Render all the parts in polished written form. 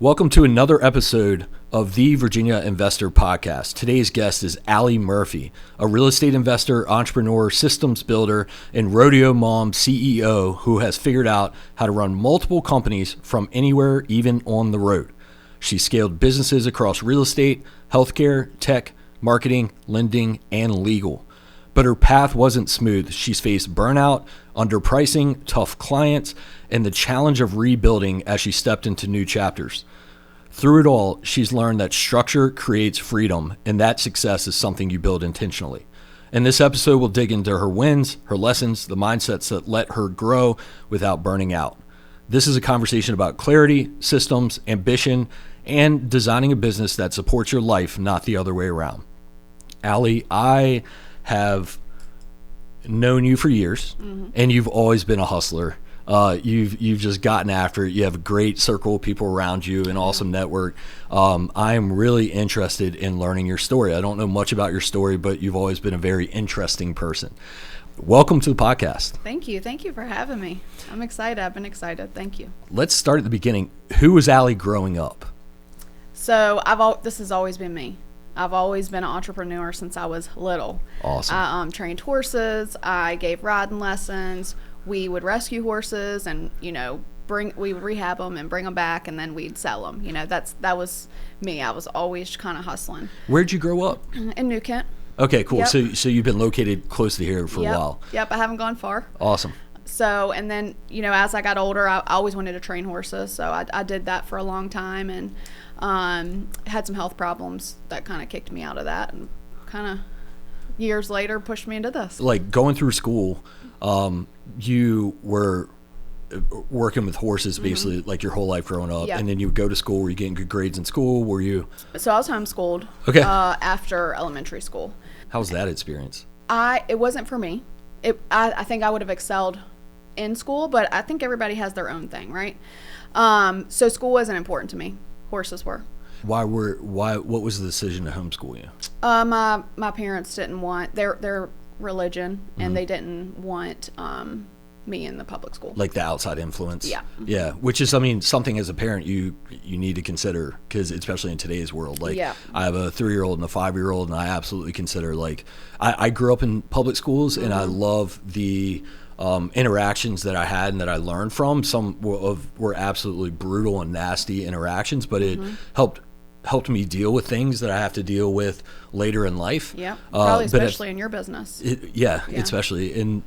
Welcome to another episode of the Virginia Investor Podcast. Today's guest is Alie Murphy, a real estate investor, entrepreneur, systems builder, and Rodeo mom CEO who has figured out how to run multiple companies from anywhere, even on the road. She scaled businesses across real estate, healthcare, tech, marketing, lending, and legal. But her path wasn't smooth. She's faced burnout, underpricing, tough clients, and the challenge of rebuilding as she stepped into new chapters. Through it all, she's learned that structure creates freedom, and that success is something you build intentionally. In this episode, we'll dig into her wins, her lessons, the mindsets that let her grow without burning out. This is a conversation about clarity, systems, ambition, and designing a business that supports your life, not the other way around. Alie, I have known you for years, and you've always been a hustler. You've just gotten after it. You have a great circle of people around you, an awesome network. I am really interested in learning your story. I don't know much about your story, but you've always been a very interesting person. Welcome to the podcast. Thank you. Thank you for having me. I'm excited. I've been excited. Thank you. Let's start at the beginning. Who was Alie growing up? So this has always been me. I've always been an entrepreneur since I was little. Awesome. I trained horses. I gave riding lessons. We would rescue horses and, we would rehab them and bring them back, and then we'd sell them. That was me. I was always kind of hustling. Where'd you grow up? In New Kent. Okay, cool. Yep. So you've been located close to here for a while. Yep, I haven't gone far. Awesome. So, and then, as I got older, I always wanted to train horses. So I did that for a long time, and had some health problems that kind of kicked me out of that, and kind of years later pushed me into this. Like going through school, you were working with horses basically like your whole life growing up, Yeah. and then you would go to school. Were you getting good grades in school? Were you? So I was homeschooled. Okay. After elementary school. How was that experience? It wasn't for me. I think I would have excelled in school, but I think everybody has their own thing, right? So school wasn't important to me. Horses were. What was the decision to homeschool you? My parents didn't want their religion, and they didn't want me in the public school. Like the outside influence? Yeah. Yeah, which is, something as a parent you need to consider, because especially in today's world. Like, Yeah. I have a 3-year-old and a 5-year-old, and I absolutely consider, like, I grew up in public schools, and I love the interactions that I had and that I learned from. Some were absolutely brutal and nasty interactions, but it helped me deal with things that I have to deal with later in life. Yeah, probably especially in your business. Especially.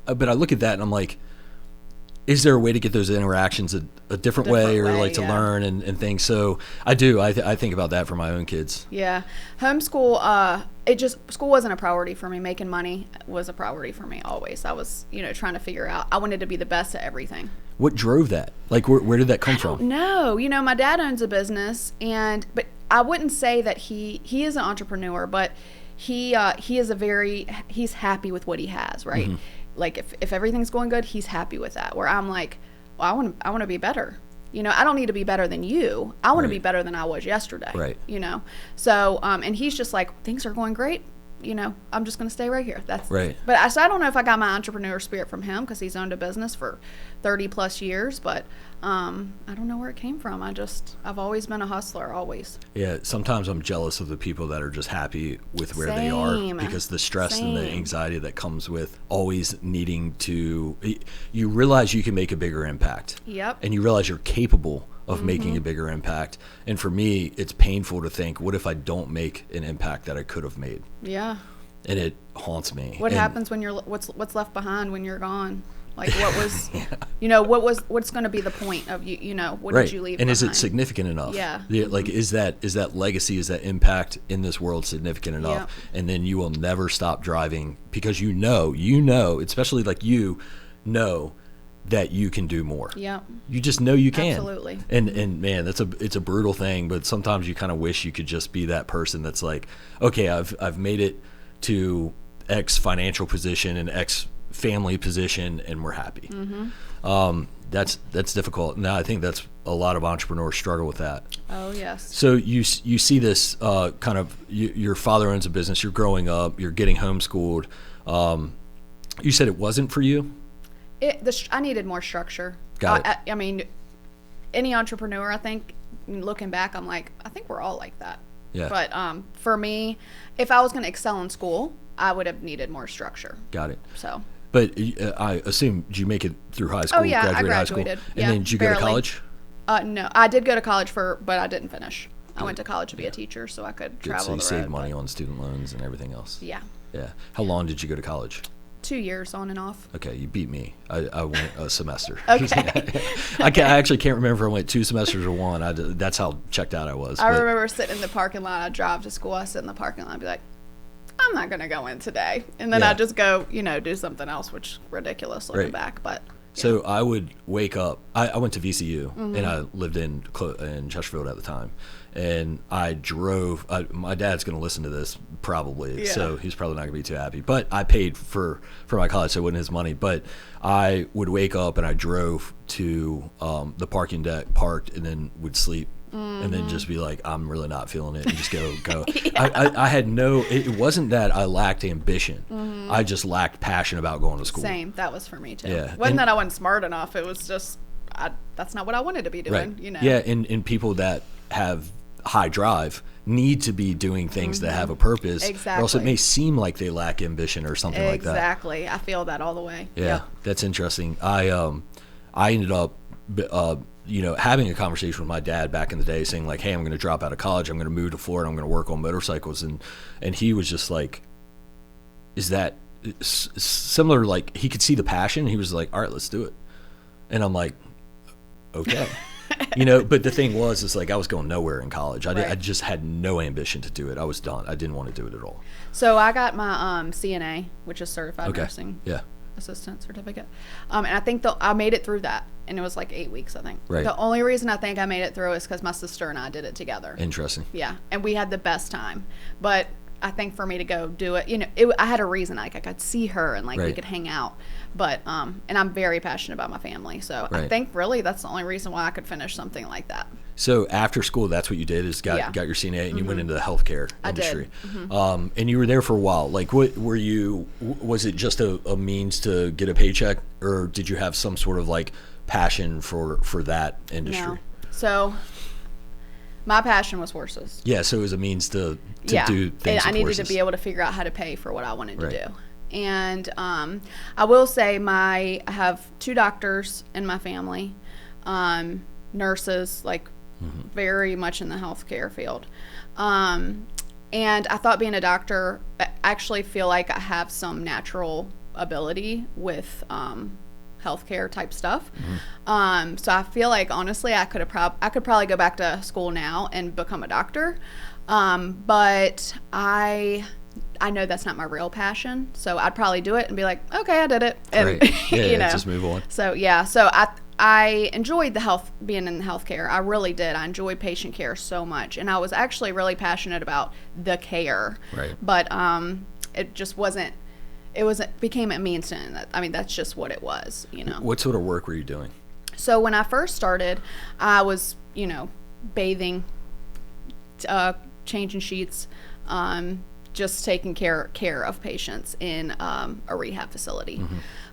But I look at that and I'm like, is there a way to get those interactions a different way, or like to learn and things? So I do. I think about that for my own kids. Yeah. Homeschool, school wasn't a priority for me. Making money was a priority for me always. I was, trying to figure out, I wanted to be the best at everything. What drove that? Like, where did that come from? No, my dad owns a business, but I wouldn't say that he is an entrepreneur, but he's happy with what he has, right? Mm-hmm. Like if everything's going good, he's happy with that. Where I'm like, well, I want to be better. I don't need to be better than you. I want to be better than I was yesterday. Right. So and he's just like, things are going great. I'm just going to stay right here. That's right. But I don't know if I got my entrepreneur spirit from him, because he's owned a business for 30 plus years, but I don't know where it came from. I've always been a hustler, always. Yeah. Sometimes I'm jealous of the people that are just happy with where they are, because the stress and the anxiety that comes with always needing to, you realize you can make a bigger impact. Yep. And you realize you're capable of making a bigger impact. And for me, it's painful to think, what if I don't make an impact that I could have made? Yeah. And it haunts me. What happens when what's left behind when you're gone? Like, what was, what's going to be the point of what did you leave and behind? Is it significant enough? Yeah. Like, is that legacy, is that impact in this world significant enough? Yeah. And then you will never stop driving, because especially like that you can do more. Yeah. You just know you can. Absolutely. And man, it's a brutal thing, but sometimes you kind of wish you could just be that person that's like, okay, I've made it to X financial position and X family position, and we're happy. That's difficult. Now I think that's a lot of entrepreneurs struggle with that. Oh yes. So you see this kind of, your father owns a business, you're growing up, you're getting homeschooled. You said it wasn't for you? I needed more structure. Got it. I mean, any entrepreneur, I think, looking back, I'm like, I think we're all like that. Yeah. But for me, if I was going to excel in school, I would have needed more structure. Got it. So. But I assume, did you make it through high school? Oh, yeah, I graduated high graduated. school? Yeah, And then did you go to college? No, I did go to college but I didn't finish. I went to college to be a teacher so I could Good. travel So you the saved road, money on student loans and everything else. Yeah. Yeah. How long did you go to college? 2 years on and off. Okay, you beat me. I went a semester. Okay. I actually can't remember if I went 2 semesters or 1. That's how checked out I was. I remember sitting in the parking lot. I'd drive to school. I sit in the parking lot and be like, I'm not going to go in today. And then I'd just go, do something else, which is ridiculous looking back. But So I would wake up. I went to VCU, and I lived in Chesterfield at the time. And I drove. My dad's going to listen to this probably, so he's probably not going to be too happy. But I paid for my college, so it wasn't his money. But I would wake up and I drove to the parking deck, parked, and then would sleep. And then just be like, I'm really not feeling it, and just go. I had it wasn't that I lacked ambition. I just lacked passion about going to school. Same. That was for me too. Yeah. It wasn't that I wasn't smart enough. It was just, that's not what I wanted to be doing, Yeah, and people that have high drive need to be doing things that have a purpose. Exactly. Or else it may seem like they lack ambition or something like that. Exactly. I feel that all the way. Yeah, Yep. that's interesting. I ended up having a conversation with my dad back in the day saying like, hey, I'm going to drop out of college. I'm going to move to Florida. I'm going to work on motorcycles. And he was just like, is that similar? Like he could see the passion. He was like, all right, let's do it. And I'm like, okay. But the thing is like I was going nowhere in college. I just had no ambition to do it. I was done. I didn't want to do it at all. So I got my CNA, which is Certified Nursing Assistant Certificate. And I think I made it through that. And it was like 8 weeks, I think. Right. The only reason I think I made it through is because my sister and I did it together. Interesting. Yeah. And we had the best time. But I think for me to go do it, I had a reason. Like I could see her and like we could hang out. But, and I'm very passionate about my family. So I think really that's the only reason why I could finish something like that. So after school, that's what you did is got your CNA and you went into the healthcare industry. I did. And you were there for a while. Like what was it just a means to get a paycheck, or did you have some sort of like passion for that industry? No. So my passion was horses. Yeah, so it was a means to do things I with needed horses. to be able to figure out how to pay for what I wanted to do. And I will say I have 2 doctors in my family, nurses, like very much in the healthcare field. And I thought being a doctor, I actually feel like I have some natural ability with healthcare type stuff. So I feel like honestly I could probably go back to school now and become a doctor. But I know that's not my real passion, so I'd probably do it and be like, okay, I did it, and just move on. So I enjoyed being in healthcare. I really did. I enjoyed patient care so much, and I was actually really passionate about the care. Right. But it just wasn't. Became a means to end. I mean, that's just what it was. What sort of work were you doing? So when I first started, I was bathing, changing sheets, just taking care of patients in a rehab facility.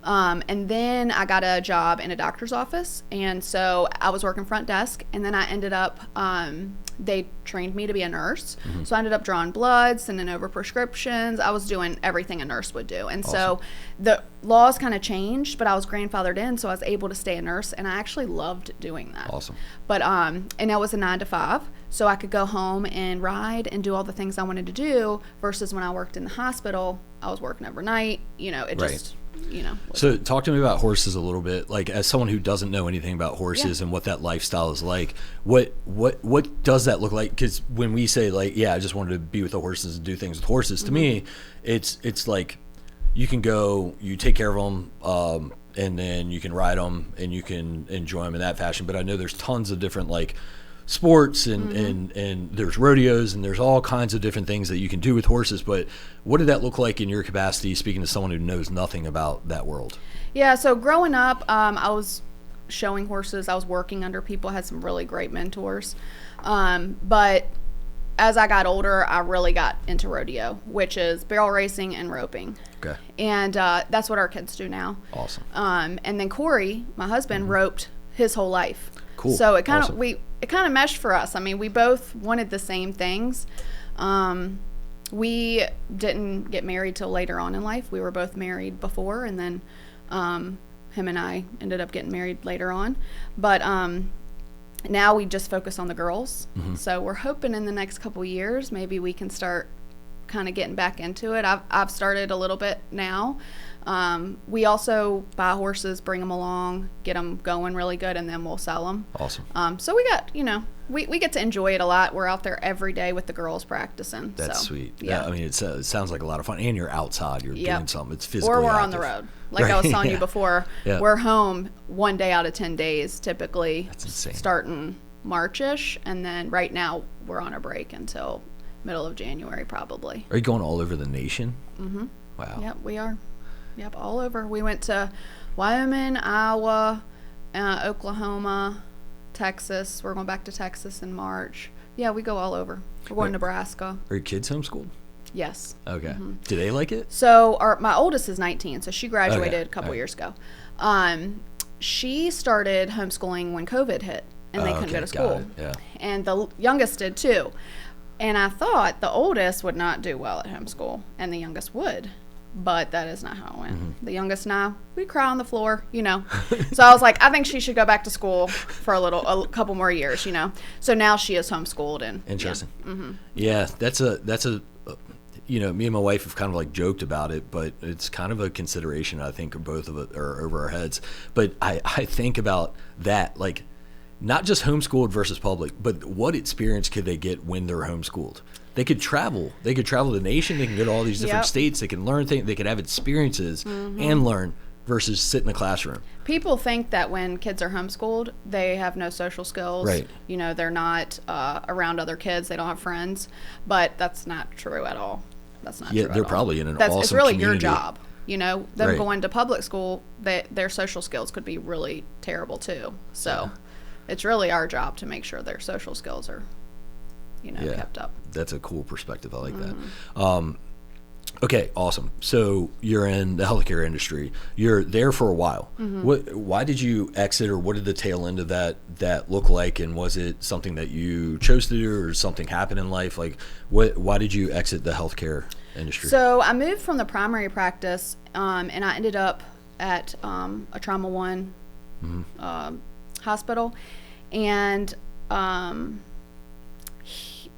And then I got a job in a doctor's office, and so I was working front desk, and then I ended up they trained me to be a nurse. So I ended up drawing blood, sending over prescriptions. I was doing everything a nurse would do. And so the laws kind of changed, but I was grandfathered in, so I was able to stay a nurse, and I actually loved doing that. Awesome. But and I was a 9 to 5, so I could go home and ride and do all the things I wanted to do, versus when I worked in the hospital, I was working overnight. Just So talk to me about horses a little bit, like as someone who doesn't know anything about horses and what that lifestyle is like. What does that look like? Because when we say like, I just wanted to be with the horses and do things with horses, to me, it's like you can go, you take care of them, and then you can ride them and you can enjoy them in that fashion. But I know there's tons of different like sports and there's rodeos and there's all kinds of different things that you can do with horses. But what did that look like in your capacity, speaking to someone who knows nothing about that world? Yeah, so growing up, I was showing horses. I was working under people, had some really great mentors. But as I got older, I really got into rodeo, which is barrel racing and roping. Okay. And that's what our kids do now. Awesome. And then Corey, my husband, roped his whole life. Cool. So it kind of, awesome. it kind of meshed for us. I mean, we both wanted the same things. We didn't get married till later on in life. We were both married before, and then him and I ended up getting married later on. But now we just focus on the girls. So we're hoping in the next couple years maybe we can start kind of getting back into it. I've started a little bit now. We also buy horses, bring them along, get them going really good, and then we'll sell them. Awesome. So we got, we get to enjoy it a lot. We're out there every day with the girls practicing. That's so, sweet. Yeah. I mean, it sounds like a lot of fun. And you're outside. You're doing something. It's physically Or we're active. on the road. Like I was telling you before, we're home 1 day out of 10 days, typically. That's insane. Starting March-ish. And then right now we're on a break until middle of January probably. Are you going all over the nation? Mm-hmm. Wow. Yep, we are. Yep, all over. We went to Wyoming, Iowa, Oklahoma, Texas. We're going back to Texas in March. Yeah, we go all over. We're going to Nebraska. Are your kids homeschooled? Yes. Okay. Do they like it? So my oldest is 19, so she graduated a couple years ago. She started homeschooling when COVID hit, and they couldn't go to school. Yeah. And the youngest did too. And I thought the oldest would not do well at homeschool, and the youngest would. But that is not how it went. The youngest and I, we cry on the floor, So I was like, I think she should go back to school for a couple more years, So now she is homeschooled. And interesting. Yeah, that's a me and my wife have kind of like joked about it, but it's kind of a consideration I think both of it are over our heads. But I think about that, like, not just homeschooled versus public, but what experience could they get when they're homeschooled? They could travel. They could travel the nation. They can go to all these different states. They can learn things. They could have experiences and learn versus sit in the classroom. People think that when kids are homeschooled, they have no social skills. Right. They're not around other kids. They don't have friends. But that's not true at all. That's not true at all. They're probably in an awesome It's really community. your job. Them going to public school, their social skills could be really terrible too. So it's really our job to make sure their social skills are kept up. That's a cool perspective. I like that. Okay, awesome. So you're in the healthcare industry. You're there for a while. Why did you exit, or what did the tail end of that look like? And was it something that you chose to do, or something happened in life? Like, why did you exit the healthcare industry? So I moved from the primary practice, and I ended up at a Trauma One hospital, and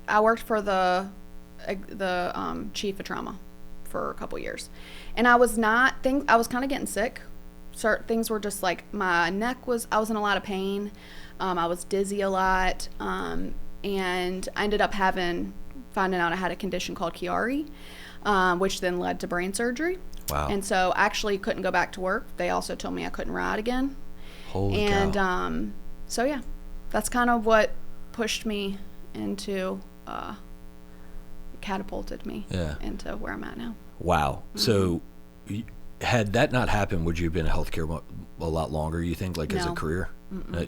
I worked for the chief of trauma for a couple years, and I was kind of getting sick. Things were just like I was in a lot of pain. I was dizzy a lot, and I ended up finding out I had a condition called Chiari, which then led to brain surgery. Wow. And so I actually couldn't go back to work. They also told me I couldn't ride again. Holy cow. So yeah, that's kind of what pushed me into catapulted me into where I'm at now. Wow. So had that not happened, would you have been in healthcare a lot longer, you think, like as a career?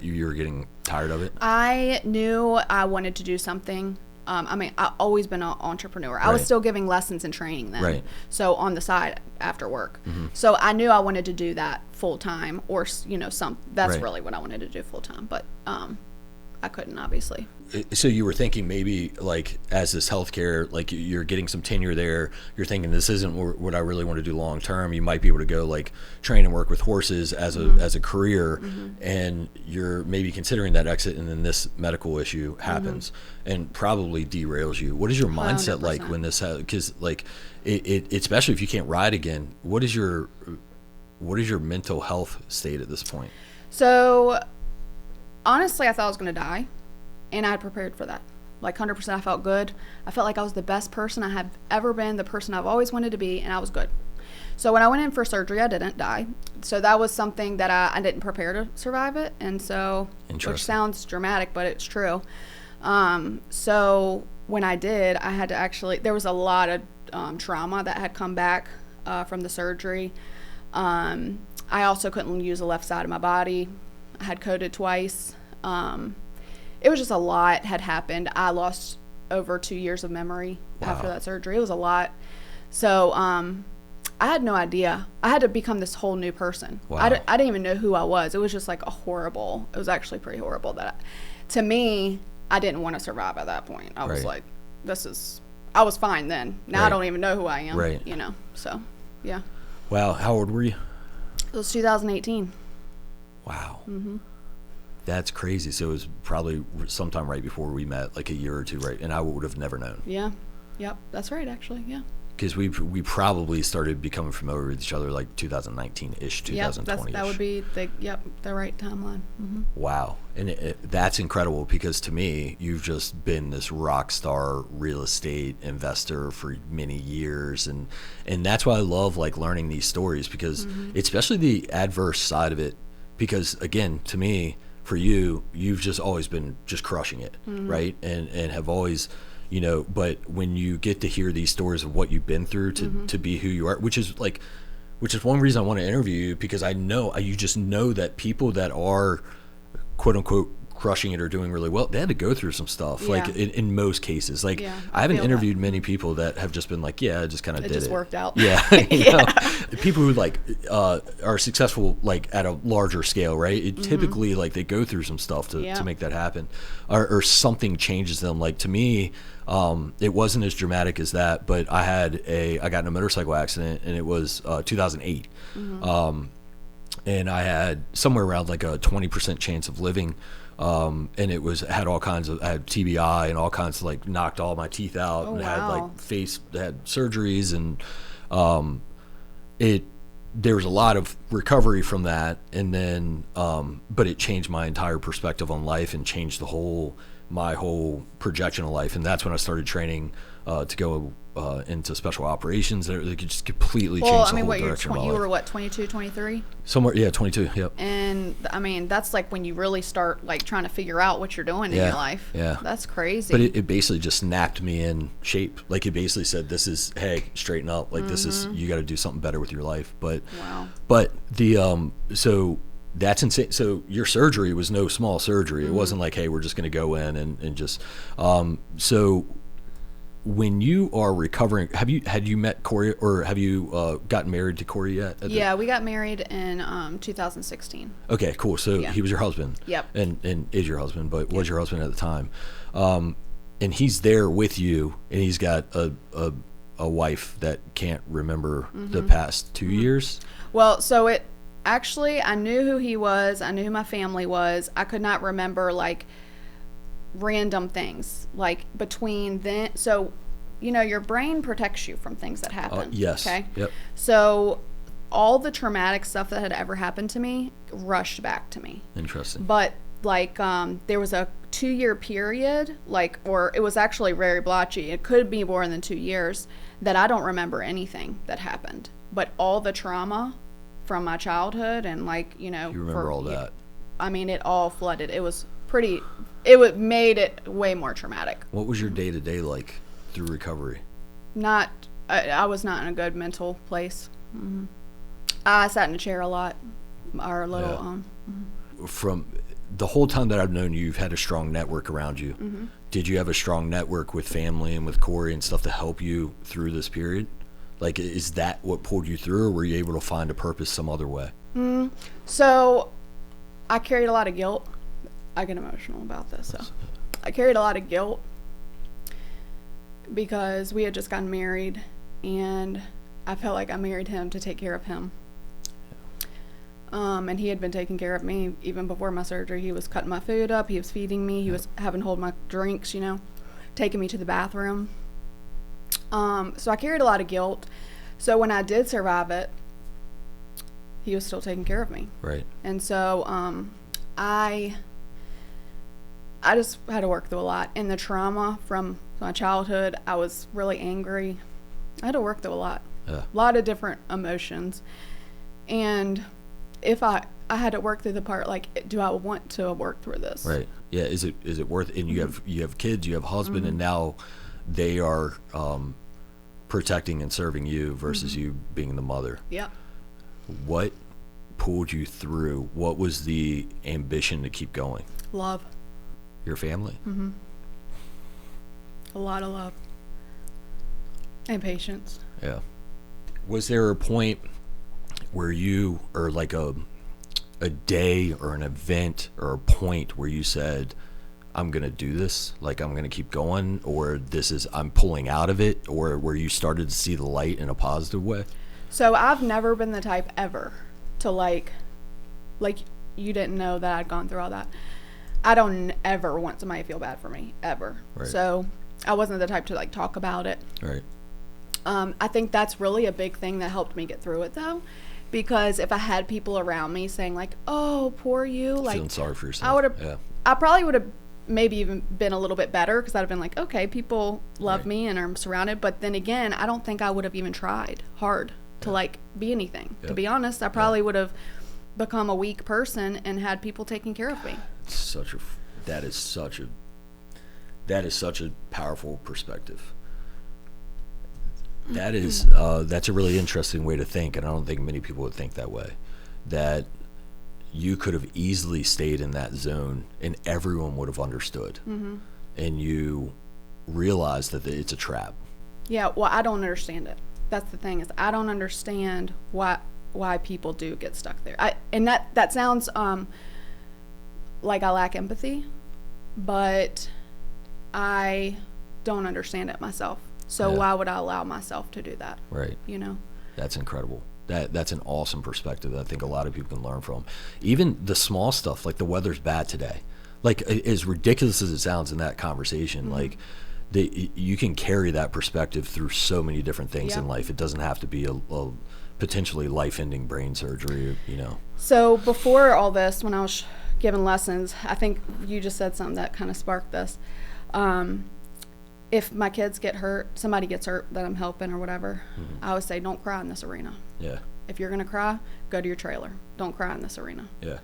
You were getting tired of it? I knew I wanted to do something. I've always been an entrepreneur. I was still giving lessons and training then. Right. So on the side after work. So I knew I wanted to do that full time, or that's really what I wanted to do full time. But I couldn't, obviously. So you were thinking maybe, like, as this healthcare, like, you're getting some tenure there, you're thinking this isn't what I really want to do long term. You might be able to go, like, train and work with horses as a career, and you're maybe considering that exit, and then this medical issue happens and probably derails you. What is your mindset 100%. Like when this because like it especially if you can't ride again, what is your mental health state at this point? So honestly, I thought I was going to die, and I had prepared for that. Like 100%, I felt good. I felt like I was the best person I have ever been, the person I've always wanted to be, and I was good. So when I went in for surgery, I didn't die. So that was something that I didn't prepare to survive it, and so, which sounds dramatic, but it's true. So when I did, I had to there was a lot of trauma that had come back from the surgery. I also couldn't use the left side of my body. I had coded twice. It was just a lot had happened. I lost over 2 years of memory after that surgery. It was a lot. So I had no idea. I had to become this whole new person. Wow. I didn't even know who I was. It was just like it was actually pretty horrible. to me, I didn't want to survive at that point. I was like, I was fine then. Now I don't even know who I am. Right. You know, so, yeah. Wow. How old were you? It was 2018. Wow. That's crazy. So it was probably sometime right before we met, like a year or two, right? And I would have never known. Yeah. Yep. That's right, actually. Yeah. Because we probably started becoming familiar with each other like 2019-ish, 2020-ish. That would be the right timeline. Wow. And that's incredible, because to me, you've just been this rock star real estate investor for many years. And that's why I love like learning these stories, because especially the adverse side of it, because again, to me, for you, you've just always been just crushing it, right? And have always, you know, but when you get to hear these stories of what you've been through to be who you are, which is one reason I want to interview you, because I know you just know that people that are quote unquote crushing it or doing really well, they had to go through some stuff, like in most cases. Like I haven't interviewed many people that have just been like, yeah, I just kind of did it. It just worked out. Yeah. you know, people who like are successful like at a larger scale, right? It typically like they go through some stuff to make that happen, or something changes them. Like to me, it wasn't as dramatic as that, but I got in a motorcycle accident, and it was 2008. And I had somewhere around like a 20% chance of living. And it had all kinds of, I had TBI and all kinds of like knocked all my teeth out, and had like had surgeries, and there was a lot of recovery from that. And then, but it changed my entire perspective on life and changed my whole projection of life. And that's when I started training to go into special operations. They could just completely change the whole direction of my life. You were what, 22, 23? Somewhere, 22, yep. And I mean, that's like when you really start like trying to figure out what you're doing in your life. Yeah. That's crazy. But it basically just snapped me in shape. Like it basically said, this is, hey, straighten up. Like this is, you got to do something better with your life. But, but so that's insane. So your surgery was no small surgery. It wasn't like, hey, we're just going to go in and just, so when you are recovering, had you met Corey, or have you gotten married to Corey yet? We got married in 2016. Okay, cool. So he was your husband. Yep. And is your husband, but was your husband at the time. And he's there with you, and he's got a wife that can't remember the past 2 years. Well, so actually, I knew who he was. I knew who my family was. I could not remember like random things like between then. So, you know, your brain protects you from things that happen. Yes. Okay. Yep. So all the traumatic stuff that had ever happened to me rushed back to me. Interesting. But like there was a 2-year period, like, or it was actually very blotchy. It could be more than 2 years that I don't remember anything that happened. But all the trauma from my childhood and like, you know, you remember all that. I mean, it all flooded. It made it way more traumatic. What was your day-to-day like through recovery? I was not in a good mental place. I sat in a chair a lot. From the whole time that I've known you, you've had a strong network around you. Did you have a strong network with family and with Corey and stuff to help you through this period? Like, is that what pulled you through, or were you able to find a purpose some other way? So I carried a lot of guilt. I get emotional about this. So I carried a lot of guilt because we had just gotten married, and I felt like I married him to take care of him. And he had been taking care of me even before my surgery. He was cutting my food up. He was feeding me. He was having to hold my drinks, you know, taking me to the bathroom. So I carried a lot of guilt. So when I did survive it, he was still taking care of me. Right. And so I just had to work through a lot. And the trauma from my childhood, I was really angry. I had to work through a lot. A lot of different emotions. And if I had to work through the part, like, do I want to work through this? Right. Yeah. Is it worth it? And you have kids, you have a husband, and now they are protecting and serving you versus you being the mother. Yeah. What pulled you through? What was the ambition to keep going? Love. Your family? A lot of love. And patience. Yeah. Was there a point where you, or like a day or an event or a point where you said, I'm going to do this, like I'm going to keep going, or this is, I'm pulling out of it, or where you started to see the light in a positive way? So I've never been the type ever to like you didn't know that I'd gone through all that. I don't ever want somebody to feel bad for me, ever. Right. So I wasn't the type to like talk about it. Right. I think that's really a big thing that helped me get through it, though, because if I had people around me saying like, "Oh, poor you," like feeling sorry for yourself, I probably would have maybe even been a little bit better, because I'd have been like, okay, people love right. me and I'm surrounded. But then again, I don't think I would have even tried hard to like be anything. To be honest, I probably would have become a weak person and had people taking care of me. That is such a powerful perspective. That's a really interesting way to think, and I don't think many people would think that way. That you could have easily stayed in that zone and everyone would have understood. Mm-hmm. And you realize that it's a trap. Yeah, well, I don't understand it. That's the thing, is I don't understand why people do get stuck there. And that sounds like I lack empathy, but I don't understand it myself. So why would I allow myself to do that? Right. You know? That's incredible. That's an awesome perspective that I think a lot of people can learn from. Even the small stuff, like the weather's bad today. Like, as ridiculous as it sounds in that conversation, like you can carry that perspective through so many different things in life. It doesn't have to be a potentially life-ending brain surgery, you know. So before all this, when I was giving lessons, I think you just said something that kind of sparked this. If my kids get hurt, somebody gets hurt that I'm helping or whatever, I always say, don't cry in this arena. Yeah. If you're going to cry, go to your trailer. Don't cry in this arena. Yeah.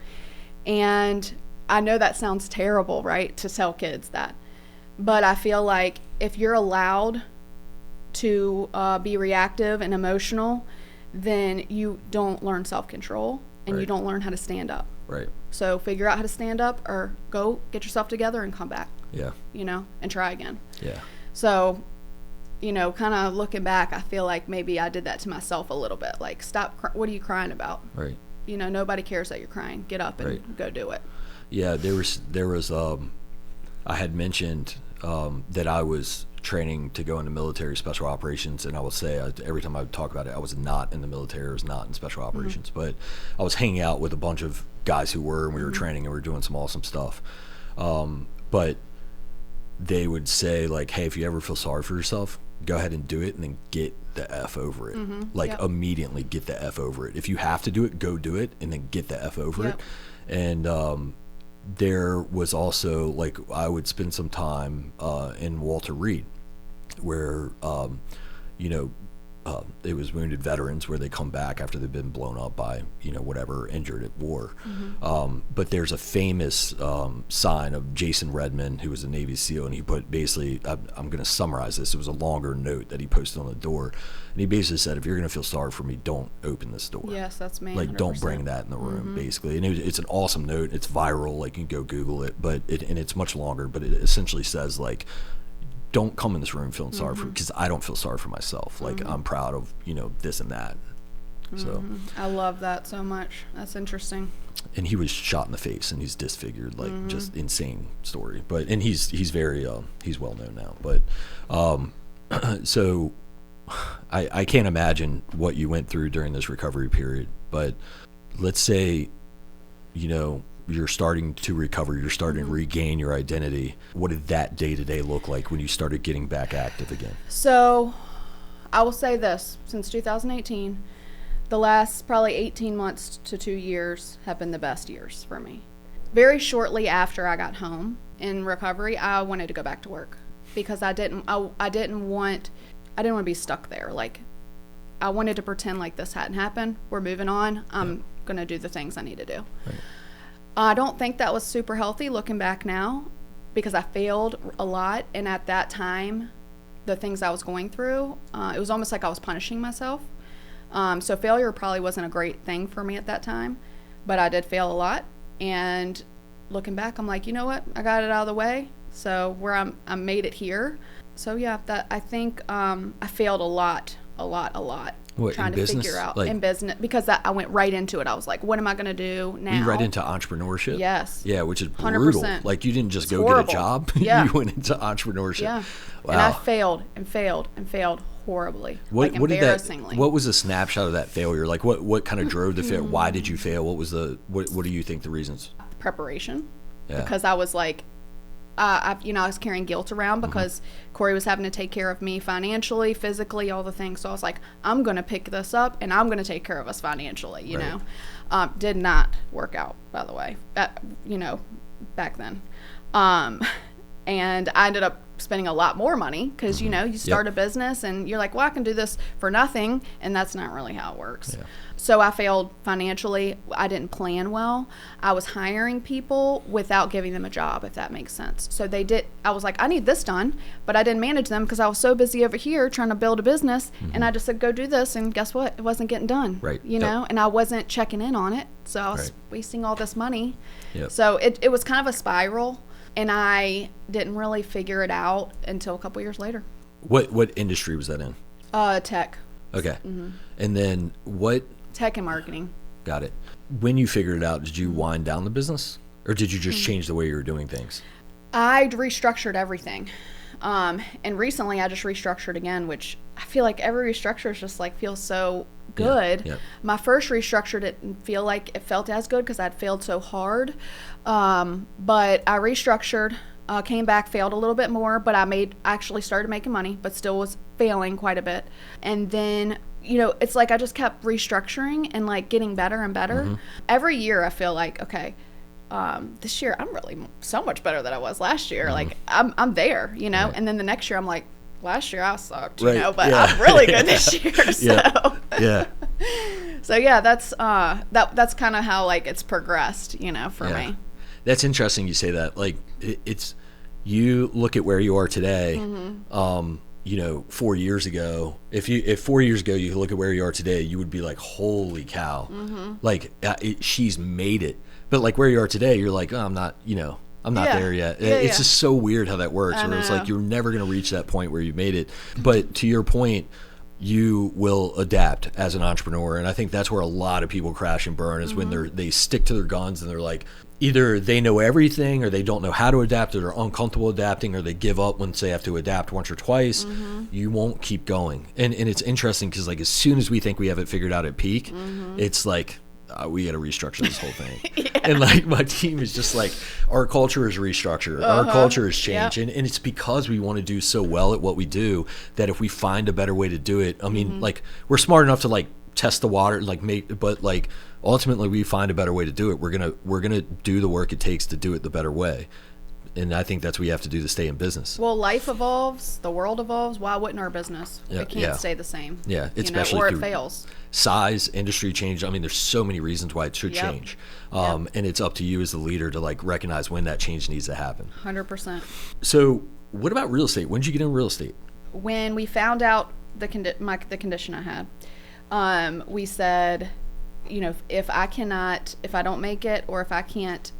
And I know that sounds terrible, right, to tell kids that. But I feel like if you're allowed to be reactive and emotional, then you don't learn self-control and you don't learn how to stand up. Right. So figure out how to stand up, or go get yourself together and come back. Yeah. You know, and try again. Yeah. So, you know, kind of looking back, I feel like maybe I did that to myself a little bit. Like, stop, what are you crying about? Right. You know, nobody cares that you're crying. Get up and go do it. Yeah, there was I had mentioned that I was training to go into military special operations, and I will say every time I would talk about it, I was not in the military, I was not in special operations, but I was hanging out with a bunch of guys who were, and we were training, and we were doing some awesome stuff. But they would say, like, hey, if you ever feel sorry for yourself, go ahead and do it, and then get the F over it. Immediately get the F over it. If you have to do it, go do it, and then get the F over it. And there was also, like, I would spend some time in Walter Reed, where it was wounded veterans, where they come back after they've been blown up by, whatever, injured at war. But there's a famous sign of Jason Redman, who was a Navy SEAL, and he put basically, I'm going to summarize this, it was a longer note that he posted on the door, and he basically said, if you're going to feel sorry for me, don't open this door. Yes, that's me. Like, 100%. don't bring that in the room, basically. And it's an awesome note. It's viral. Like, you can go Google it, and it's much longer, but it essentially says, like, don't come in this room feeling sorry for, because I don't feel sorry for myself. Like, I'm proud of, this and that. So I love that so much. That's interesting. And he was shot in the face, and he's disfigured, like, just insane story. But, and he's very, he's well known now. But, so I can't imagine what you went through during this recovery period. But let's say, you're starting to recover, you're starting to regain your identity. What did that day-to-day look like when you started getting back active again? So I will say this, since 2018, the last probably 18 months to 2 years have been the best years for me. Very shortly after I got home in recovery, I wanted to go back to work, because I didn't want to be stuck there. Like, I wanted to pretend like this hadn't happened. We're moving on. I'm going to do the things I need to do. Right. I don't think that was super healthy looking back now, because I failed a lot. And at that time, the things I was going through, it was almost like I was punishing myself. So failure probably wasn't a great thing for me at that time, but I did fail a lot. And looking back, I'm like, you know what? I got it out of the way. So I made it here. So yeah, I think I failed a lot. What, trying in to business? figure out Like, in business, because I went right into it. I was like, what am I going to do now? you right into entrepreneurship? Yes. Yeah, which is brutal. 100%. Like, you didn't just It's go horrible. get a job. Yeah. You went into entrepreneurship. Yeah. Wow. And I failed and failed and failed horribly. What did that? Embarrassingly. What was a snapshot of that failure? Like, what kind of drove the fail? Why did you fail? What was the? What do you think the reasons? Preparation. Yeah. Because I was like, I was carrying guilt around because Corey was having to take care of me financially, physically, all the things. So I was like, I'm going to pick this up and I'm going to take care of us financially, you know. Did not work out, by the way, back then. And I ended up spending a lot more money because, you start a business and you're like, well, I can do this for nothing. And that's not really how it works. Yeah. So I failed financially. I didn't plan well. I was hiring people without giving them a job, if that makes sense. So I was like, I need this done, but I didn't manage them because I was so busy over here trying to build a business. And I just said, go do this. And guess what? It wasn't getting done. Right. And I wasn't checking in on it. So I was wasting all this money. Yep. So it was kind of a spiral. And I didn't really figure it out until a couple years later. What industry was that in? Tech. Okay. And then what? Tech and marketing. Got it. When you figured it out, did you wind down the business, or did you just change the way you were doing things? I restructured everything. And recently I just restructured again, which I feel like every restructure is just like feels so good. Yeah. My first restructure didn't feel like it felt as good because I'd failed so hard. But I restructured, came back, failed a little bit more, but I actually started making money, but still was failing quite a bit. And then, it's like I just kept restructuring and like getting better and better. Every year I feel like, okay, this year I'm really so much better than I was last year. Like I'm there, and then the next year I'm like, last year I sucked, but I'm really good this year. So so yeah, that's kind of how like it's progressed, for me. That's interesting you say that. Like it's, you look at where you are today, 4 years ago, if 4 years ago you look at where you are today, you would be like, holy cow, like she's made it. But like where you are today, you're like, oh, I'm not there yet. It's just so weird how that works. Where it's like you're never going to reach that point where you made it. But to your point, you will adapt as an entrepreneur, and I think that's where a lot of people crash and burn is when they stick to their guns and they're like, either they know everything or they don't know how to adapt, or they're uncomfortable adapting, or they give up once they have to adapt once or twice. You won't keep going. And it's interesting because like as soon as we think we have it figured out at peak, it's like, we got to restructure this whole thing. And like my team is just like, our culture is restructured. Our culture is changed. And it's because we want to do so well at what we do that if we find a better way to do it, I mean, like we're smart enough to like test the water, like but like ultimately we find a better way to do it. We're going to do the work it takes to do it the better way. And I think that's what you have to do to stay in business. Well, life evolves, the world evolves. Why wouldn't our business? It can't stay the same. Yeah, especially or it fails. Size, industry change. I mean, there's so many reasons why it should change. And it's up to you as the leader to like recognize when that change needs to happen. 100%. So, what about real estate? When did you get in real estate? When we found out the condition I had, we said, if I don't make it, or if I can't,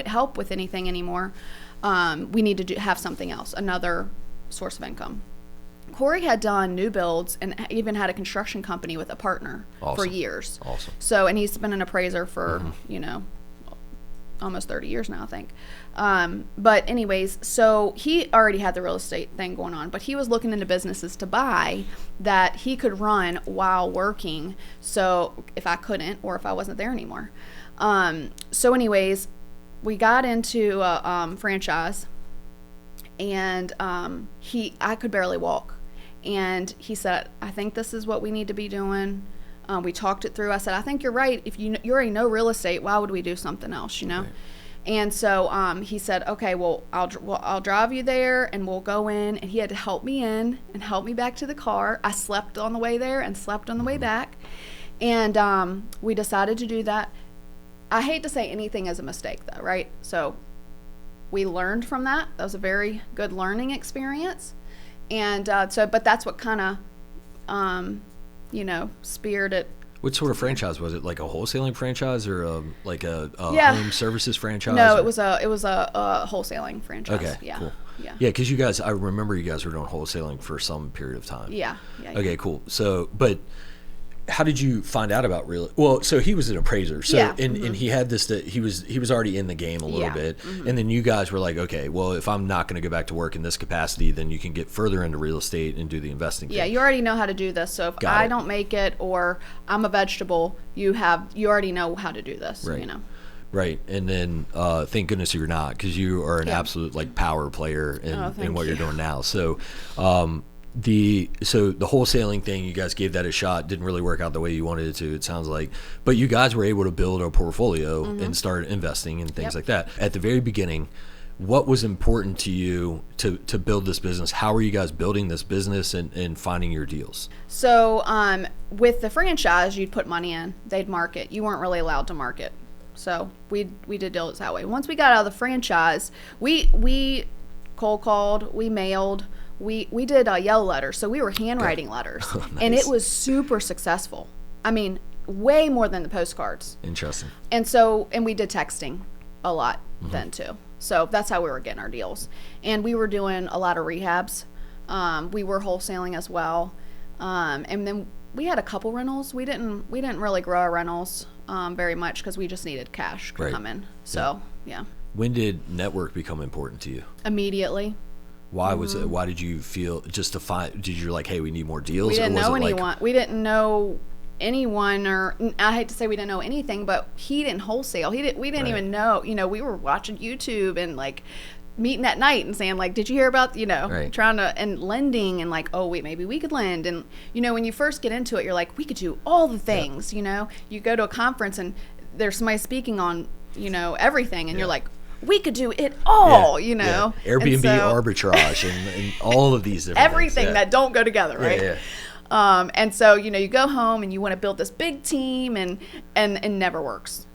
help with anything anymore, we need to have something else, another source of income. Corey had done new builds and even had a construction company with a partner for years. Awesome. So, and he's been an appraiser for, almost 30 years now, I think. But anyways, so he already had the real estate thing going on, but he was looking into businesses to buy that he could run while working. So if I couldn't, or if I wasn't there anymore. So anyways, we got into a franchise, and I could barely walk. And he said, I think this is what we need to be doing. We talked it through. I said, I think you're right. If you already know real estate, why would we do something else, Right. And so he said, okay, well, I'll drive you there, and we'll go in. And he had to help me in and help me back to the car. I slept on the way there and slept on the way back. And we decided to do that. I hate to say anything is a mistake, though, right? So we learned from that. That was a very good learning experience. And but that's what kind of, speared it. What sort of franchise was it? Like a wholesaling franchise, or home services franchise? No, it was a wholesaling franchise. Okay, yeah. cool. Yeah. Yeah, because you guys, I remember you guys were doing wholesaling for some period of time. Yeah. Okay, cool. So, but how did you find out about real? Well, so he was an appraiser. So, Yeah. and he had this, that he was already in the game a little bit. And then you guys were like, okay, well, if I'm not going to go back to work in this capacity, then you can get further into real estate and do the investing Yeah, thing. you already know how to do this. So if Got I it. don't make it, or I'm a vegetable, you already know how to do this. Right. You know. Right. And then thank goodness you're not, because you are an absolute like power player in what you're doing now. So the wholesaling thing, you guys gave that a shot, didn't really work out the way you wanted it to, it sounds like, but you guys were able to build a portfolio and start investing in things like that. At the very beginning, what was important to you to build this business? How are you guys building this business and finding your deals? So with the franchise, you'd put money in, they'd market. You weren't really allowed to market. So we did deals that way. Once we got out of the franchise, we cold called, we mailed, we did yellow letters. So we were handwriting letters. Nice. And it was super successful. I mean, way more than the postcards. Interesting. And we did texting a lot then too. So that's how we were getting our deals. And we were doing a lot of rehabs. We were wholesaling as well. And then we had a couple rentals. We didn't really grow our rentals very much because we just needed cash to come in. So yeah. When did network become important to you? Immediately. Why was it? Why did you feel just to find? Did you like, hey, we need more deals? We didn't know anyone. Like, we didn't know anyone, or I hate to say we didn't know anything, but he didn't wholesale. We didn't even know. You know, we were watching YouTube and like meeting at night and saying like, did you hear about, trying to, and lending, and like, oh wait, maybe we could lend. And when you first get into it, you're like, we could do all the things. You go to a conference and there's somebody speaking on everything, and you're like, we could do it all. Airbnb arbitrage and all of these different everything things. that don't go together, right? And so you go home and you want to build this big team, and never works.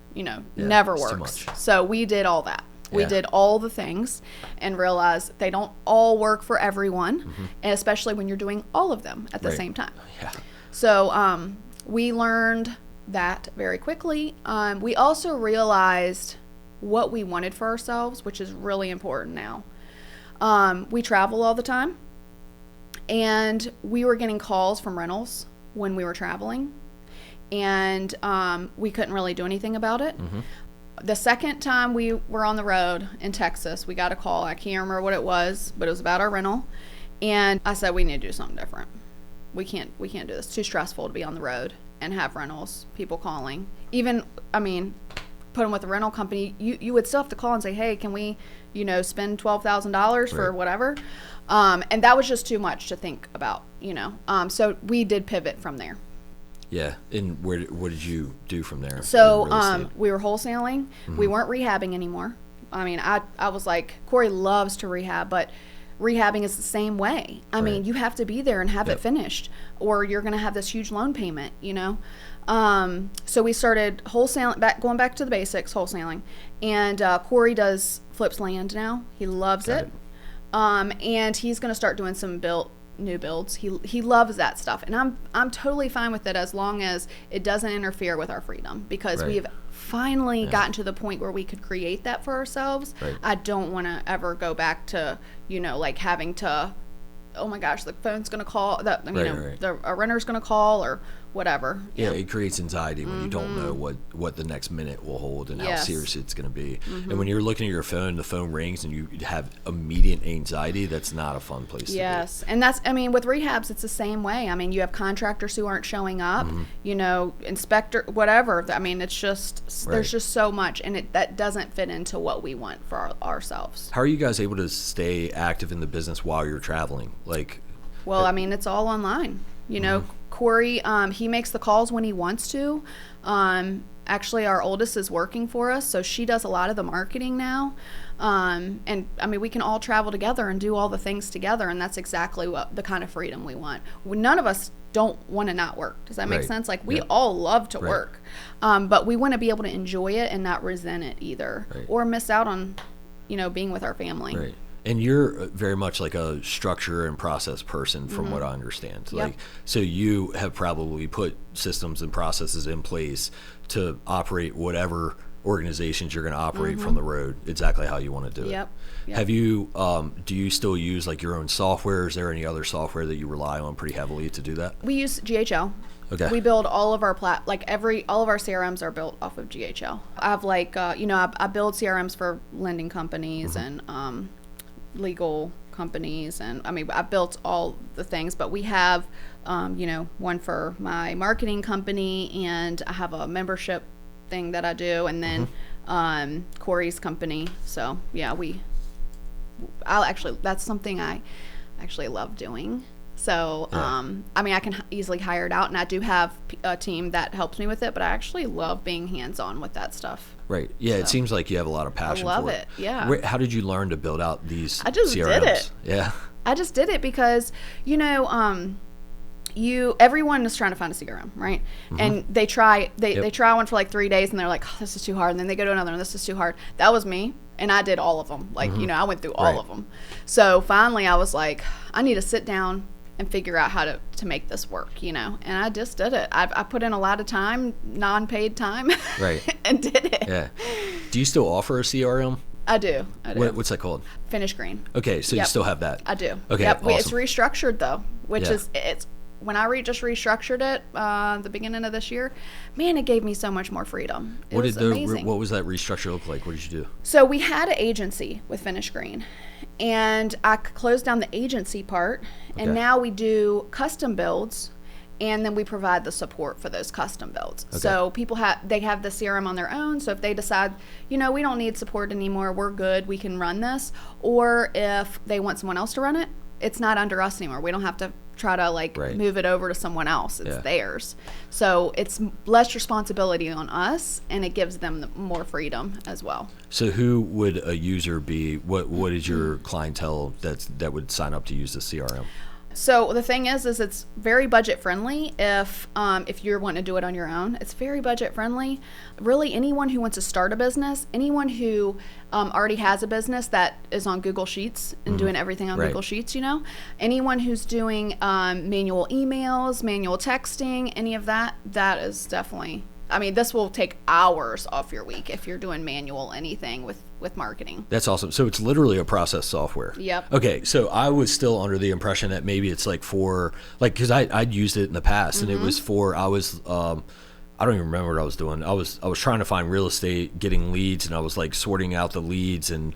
Never works. So we did all that. We did all the things and realized they don't all work for everyone, and especially when you're doing all of them at the same time. Yeah. So we learned that very quickly. We also realized what we wanted for ourselves, which is really important now. We travel all the time, and we were getting calls from rentals when we were traveling, and we couldn't really do anything about it. The second time we were on the road in Texas, we got a call. I can't remember what it was, but it was about our rental. And I said, we need to do something different. We can't do this. It's too stressful to be on the road and have rentals, people calling. Even, put them with a rental company, you would still have to call and say, hey, can we, spend $12,000 for whatever? And that was just too much to think about, So we did pivot from there. Yeah. And what did you do from there? So we were wholesaling. We weren't rehabbing anymore. I was like, Corey loves to rehab, but rehabbing is the same way. You have to be there and have it finished, or you're going to have this huge loan payment, So we started wholesaling, going back to the basics, wholesaling. And Corey flips land now. He loves it. And he's going to start doing some new builds. He loves that stuff, and I'm totally fine with it as long as it doesn't interfere with our freedom, because we have finally gotten to the point where we could create that for ourselves. I don't want to ever go back to like having to, oh my gosh, the phone's gonna call, that the renter's gonna call or whatever. Yeah, it creates anxiety when you don't know what the next minute will hold and how serious it's going to be. And when you're looking at your phone, the phone rings and you have immediate anxiety, that's not a fun place to be. And that's, with rehabs, it's the same way. You have contractors who aren't showing up, inspector, whatever. It's just, there's just so much, and that doesn't fit into what we want for ourselves. How are you guys able to stay active in the business while you're traveling? It's all online. Corey, he makes the calls when he wants to. Actually, our oldest is working for us, so she does a lot of the marketing now. And we can all travel together and do all the things together, and that's exactly what the kind of freedom we want. None of us don't want to not work. Does that make sense? Like, we all love to work, but we want to be able to enjoy it and not resent it either, or miss out on, being with our family. And you're very much like a structure and process person, from what I understand. So you have probably put systems and processes in place to operate whatever organizations, you're going to operate from the road exactly how you want to do Yep. it. Have you, do you still use like your own software? Is there any other software that you rely on pretty heavily to do that? We use GHL. Okay. We build all of our all of our CRMs are built off of GHL. I have I build CRMs for lending companies and legal companies, and I mean I built all the things, but we have one for my marketing company, and I have a membership thing that I do, and then Corey's company. So yeah, that's something I actually love doing. So, I mean, I can easily hire it out, and I do have a team that helps me with it, but I actually love being hands-on with that stuff. Right. Yeah, so it seems like you have a lot of passion for it. I love it, yeah. How did you learn to build out these CRMs? I just did it. Yeah. I just did it because, everyone is trying to find a CRM, right? And they try one for like 3 days, and they're like, oh, this is too hard. And then they go to another one, this is too hard. That was me. And I did all of them. Like, I went through all of them. So finally I was like, I need to sit down and figure out how to make this work, and I just did it. I put in a lot of time, non-paid time, right, and did it. Yeah. Do you still offer a CRM? I do. What's that called? FinishGreen. Okay, so you still have that. I do. Okay, yep. Awesome. It's restructured though, which is when I just restructured it the beginning of this year, man, it gave me so much more freedom. It was amazing. What was that restructure look like? What did you do? So we had an agency with FinishGreen, and I closed down the agency part, and now we do custom builds, and then we provide the support for those custom builds. Okay. So people have the CRM on their own. So if they decide, we don't need support anymore, we're good, we can run this. Or if they want someone else to run it, it's not under us anymore. We don't have to try to move it over to someone else. It's theirs. So it's less responsibility on us, and it gives them more freedom as well. So who would a user be? What is your clientele that would sign up to use the CRM? So the thing is it's very budget friendly. If you're wanting to do it on your own, it's very budget friendly. Really, anyone who wants to start a business, anyone who already has a business that is on Google Sheets and doing everything on Google Sheets, anyone who's doing manual emails, manual texting, any of that is definitely. I mean, this will take hours off your week if you're doing manual anything with marketing. That's awesome. So it's literally a process software. Yep. Okay, so I was still under the impression that maybe it's because I'd used it in the past, and it was I don't even remember what I was doing. I was trying to find real estate, getting leads, and I was sorting out the leads and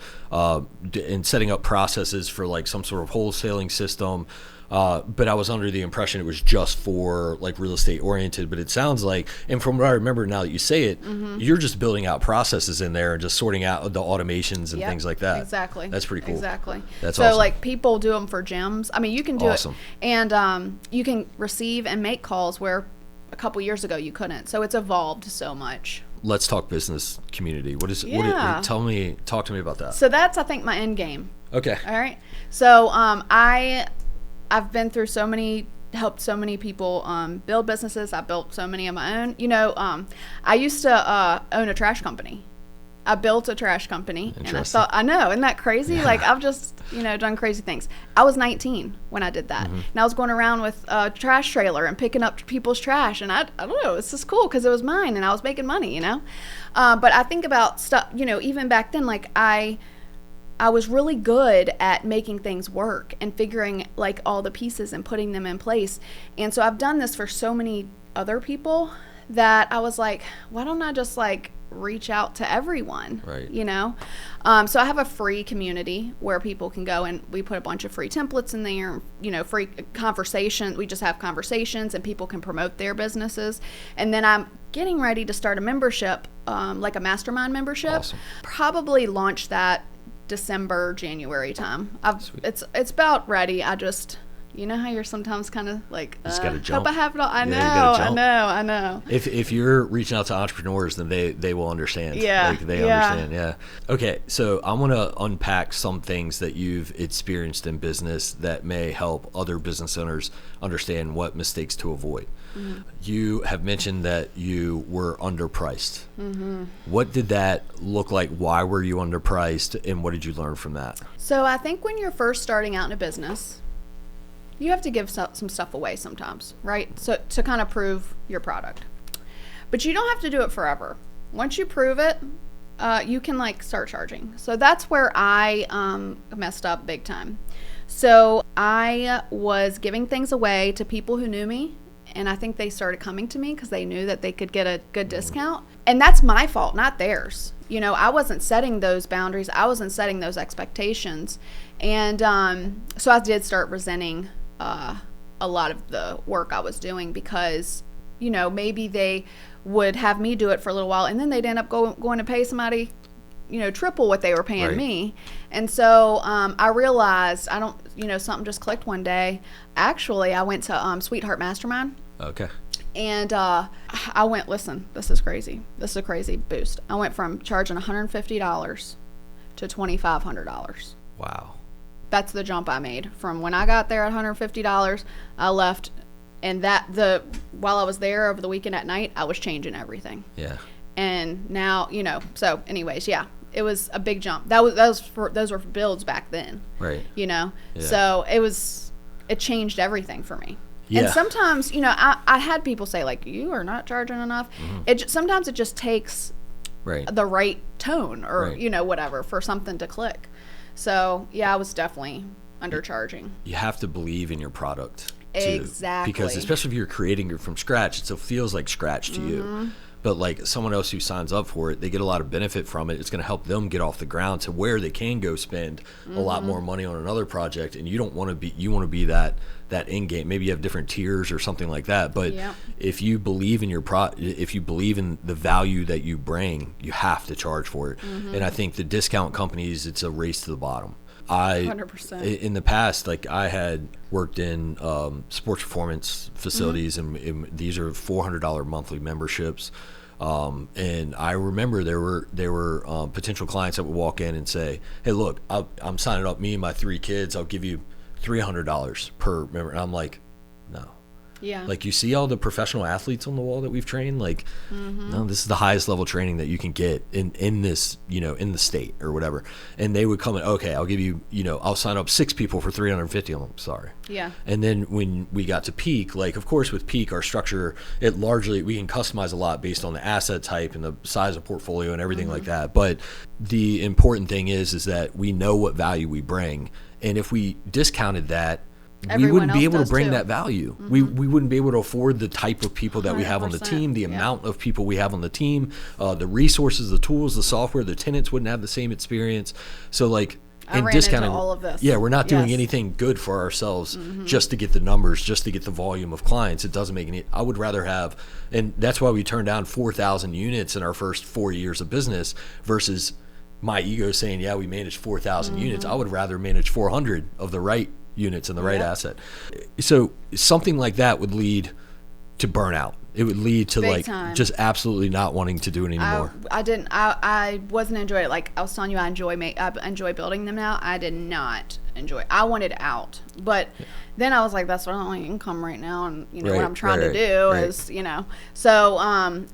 setting up processes for some sort of wholesaling system. But I was under the impression it was just for real estate oriented, but it sounds like, and from what I remember now that you say it, you're just building out processes in there and just sorting out the automations and things like that. Exactly. That's pretty cool. Exactly. That's awesome. So people do them for gyms. I mean, you can do it, and you can receive and make calls where a couple years ago you couldn't. So it's evolved so much. Let's talk business community. Talk to me about that. So that's, I think, my end game. Okay. All right. So I've been through helped so many people build businesses. I built so many of my own. I used to own a trash company. I built a trash company, and I thought, I know, isn't that crazy? Yeah. I've just, done crazy things. I was 19 when I did that, and I was going around with a trash trailer and picking up people's trash, and I don't know, it's just cool because it was mine, and I was making money, But I think about stuff, even back then, I was really good at making things work and figuring all the pieces and putting them in place. And so I've done this for so many other people that I was like, why don't I just reach out to everyone? Right. So I have a free community where people can go, and we put a bunch of free templates in there, free conversation. We just have conversations, and people can promote their businesses. And then I'm getting ready to start a membership, a mastermind membership. Awesome. Probably launch that December, January time. It's about ready. I just, how you're sometimes kind of just gotta jump. Hope I have it all. I know. If you're reaching out to entrepreneurs, then they will understand. Yeah. They understand. Yeah. Okay. So I want to unpack some things that you've experienced in business that may help other business owners understand what mistakes to avoid. Mm-hmm. You have mentioned that you were underpriced. Mm-hmm. What did that look like? Why were you underpriced, and what did you learn from that? So I think when you're first starting out in a business, you have to give some stuff away sometimes, right? So to kind of prove your product. But you don't have to do it forever. Once you prove it, you can like start charging. So that's where I messed up big time. So I was giving things away to people who knew me, and I think they started coming to me because they knew that they could get a good discount. And that's my fault, not theirs. You know, I wasn't setting those boundaries. I wasn't setting those expectations. And so I did start resenting a lot of the work I was doing because, you know, maybe they would have me do it for a little while and then they'd end up going to pay somebody, you know, triple what they were paying me. And so I realized something just clicked one day. Actually, I went to Sweetheart Mastermind. Okay. And I went, listen, this is crazy. This is a crazy boost. I went from charging $150 to $2,500. Wow. That's the jump I made. From when I got there at $150, I left, and while I was there over the weekend at night, I was changing everything. Yeah. And now, you know, so anyways, yeah, it was a big jump. Those were for builds back then. Right. You know, yeah. So it changed everything for me. Yeah. And sometimes, you know, I had people say like, you are not charging enough. Mm-hmm. Sometimes it just takes the right tone or, you know, whatever for something to click. So, yeah, I was definitely undercharging. You have to believe in your product. Too, exactly. Because especially if you're creating it from scratch, it still feels like scratch to you. But like someone else who signs up for it, they get a lot of benefit from it. It's going to help them get off the ground to where they can go spend a lot more money on another project. And you want to be that end game. Maybe you have different tiers or something like that. But if you believe in if you believe in the value that you bring, you have to charge for it. And I think the discount companies, it's a race to the bottom. 100%. In the past, like I had worked in sports performance facilities, and these are $400 monthly memberships. And I remember there were potential clients that would walk in and say, "Hey, look, I'm signing up. Me and my 3 kids. I'll give you $300 per member." And I'm like, no. Yeah. Like you see all the professional athletes on the wall that we've trained, like, no, this is the highest level training that you can get in this, you know, in the state or whatever. And they would come in, okay, I'll give you, you know, I'll sign up 6 people for $350. I'm sorry. Yeah. And then when we got to Peak, like, of course, with Peak, our structure, we can customize a lot based on the asset type and the size of portfolio and everything like that. But the important thing is that we know what value we bring. And if we discounted that, we wouldn't be able to bring that value. We wouldn't be able to afford the type of people that we have on the team, the amount of people we have on the team, the resources, the tools, the software. The tenants wouldn't have the same experience. So like, and discounting all of this. Yeah, we're not doing anything good for ourselves just to get the numbers, just to get the volume of clients. It doesn't make any. I would rather have, and that's why we turned down 4,000 units in our first 4 years of business versus my ego saying, yeah, we managed 4,000 units. I would rather manage 400 of the right units and the right asset. So something like that would lead to burnout. It would lead to Big time. Just absolutely not wanting to do it anymore. I wasn't enjoying it. Like I was telling you, I enjoy building them now. I did not enjoy it. I wanted out. But then I was like, that's not my income right now. And you know what I'm trying to do is, you know, so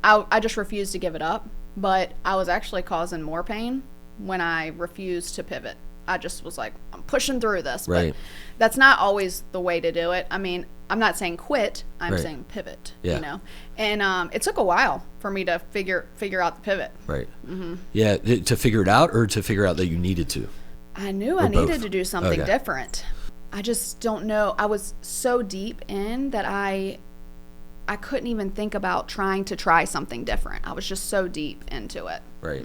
I just refused to give it up. But I was actually causing more pain when I refused to pivot. I just was like, I'm pushing through this. But that's not always the way to do it. I mean, I'm not saying quit. I'm saying pivot, you know. And it took a while for me to figure out the pivot. Right. Yeah, to figure it out or to figure out that you needed to? I knew I needed to do something different. I just don't know. I was so deep in that I couldn't even think about trying to try something different. I was just so deep into it. Right.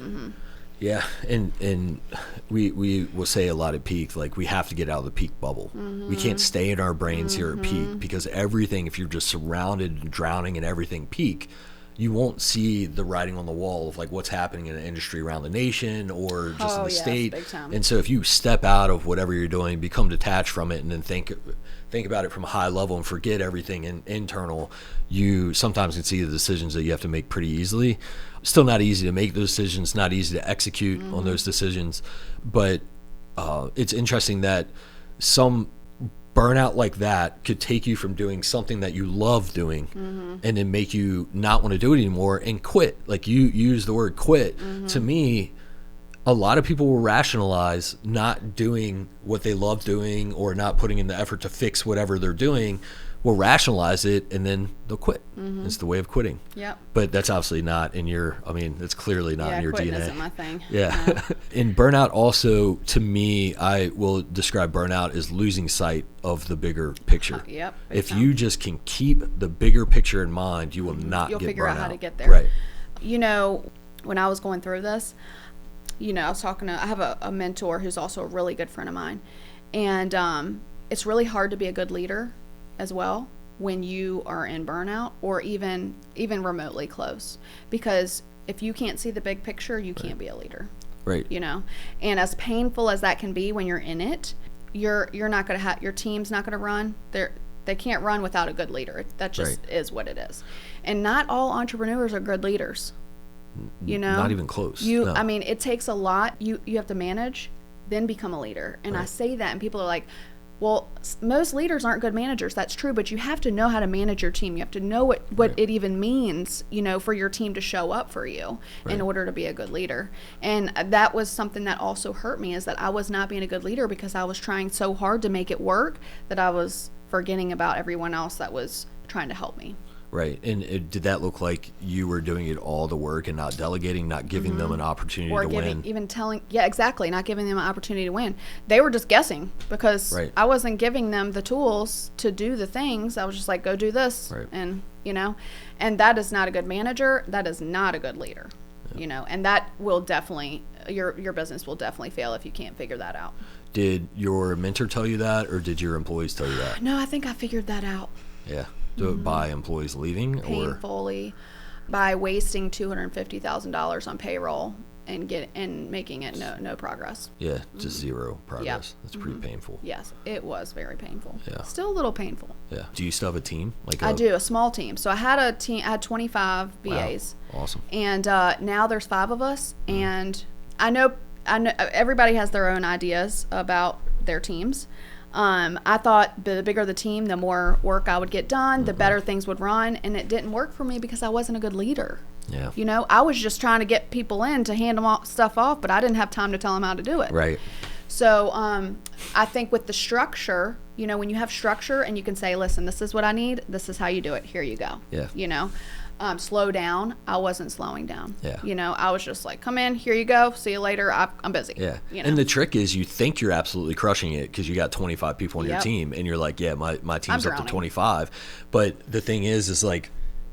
Yeah, and we will say a lot at Peak, like we have to get out of the Peak bubble. We can't stay in our brains here at Peak because everything, if you're just surrounded and drowning in everything Peak, you won't see the writing on the wall of like what's happening in the industry around the nation or just in the state. Big time. And so if you step out of whatever you're doing, become detached from it, and then think about it from a high level and forget everything internal, you sometimes can see the decisions that you have to make pretty easily. Still not easy to make those decisions, not easy to execute on those decisions. But it's interesting that some burnout like that could take you from doing something that you love doing and then make you not want to do it anymore and quit. Like you use the word quit. To me, a lot of people will rationalize not doing what they love doing or not putting in the effort to fix whatever they're doing will rationalize it, and then they'll quit. It's the way of quitting. Yep. But that's obviously not in your, I mean, it's clearly not in your quitting DNA. isn't my thing. Yeah. No. And burnout also, to me, I will describe burnout as losing sight of the bigger picture. Yep. If you just can keep the bigger picture in mind, you will not You'll get figure burnout. out how to get there. Right. You know, when I was going through this, you know, I have a mentor who's also a really good friend of mine. And it's really hard to be a good leader as well when you are in burnout or even remotely close. Because if you can't see the big picture, you can't be a leader. Right. You know, and as painful as that can be when you're in it, you're not going to have, your team's not going to run. They can't run without a good leader. That just is what it is. And not all entrepreneurs are good leaders. You know, not even close. No. I mean, it takes a lot. You have to manage, then become a leader. And I say that, and people are like, well, most leaders aren't good managers. That's true, but you have to know how to manage your team. You have to know what it even means, you know, for your team to show up for you in order to be a good leader. And that was something that also hurt me, is that I was not being a good leader because I was trying so hard to make it work that I was forgetting about everyone else that was trying to help me. Right. And did that look like you were doing it all the work and not delegating, not giving them an opportunity to win? Even telling, exactly, not giving them an opportunity to win. They were just guessing because I wasn't giving them the tools to do the things. I was just like, go do this. Right. And, you know, and that is not a good manager. That is not a good leader, you know, and that will definitely, your business will definitely fail if you can't figure that out. Did your mentor tell you that, or did your employees tell you that? No, I think I figured that out. Yeah. By employees leaving? Painfully, by wasting $250,000 on payroll and making it no progress. Yeah, just zero progress. Yep. That's pretty painful. Yes, it was very painful. Yeah. Still a little painful. Yeah. Do you still have a team? I do, a small team. So I had a team. I had 25 VAs. Wow. Awesome. And now there's 5 of us, and I know everybody has their own ideas about their teams. I thought the bigger the team, the more work I would get done, the better things would run, and it didn't work for me because I wasn't a good leader. Yeah. You know, I was just trying to get people in to hand them stuff off, but I didn't have time to tell them how to do it. Right. So I think with the structure, you know, when you have structure and you can say, listen, this is what I need, this is how you do it, here you go. Yeah. You know, slow down. I wasn't slowing down. Yeah. You know, I was just like, come in, here you go, see you later, I'm busy. Yeah. You know? And the trick is you think you're absolutely crushing it because you got 25 people on your team, and you're like, yeah, my team's up to 25. But the thing is like,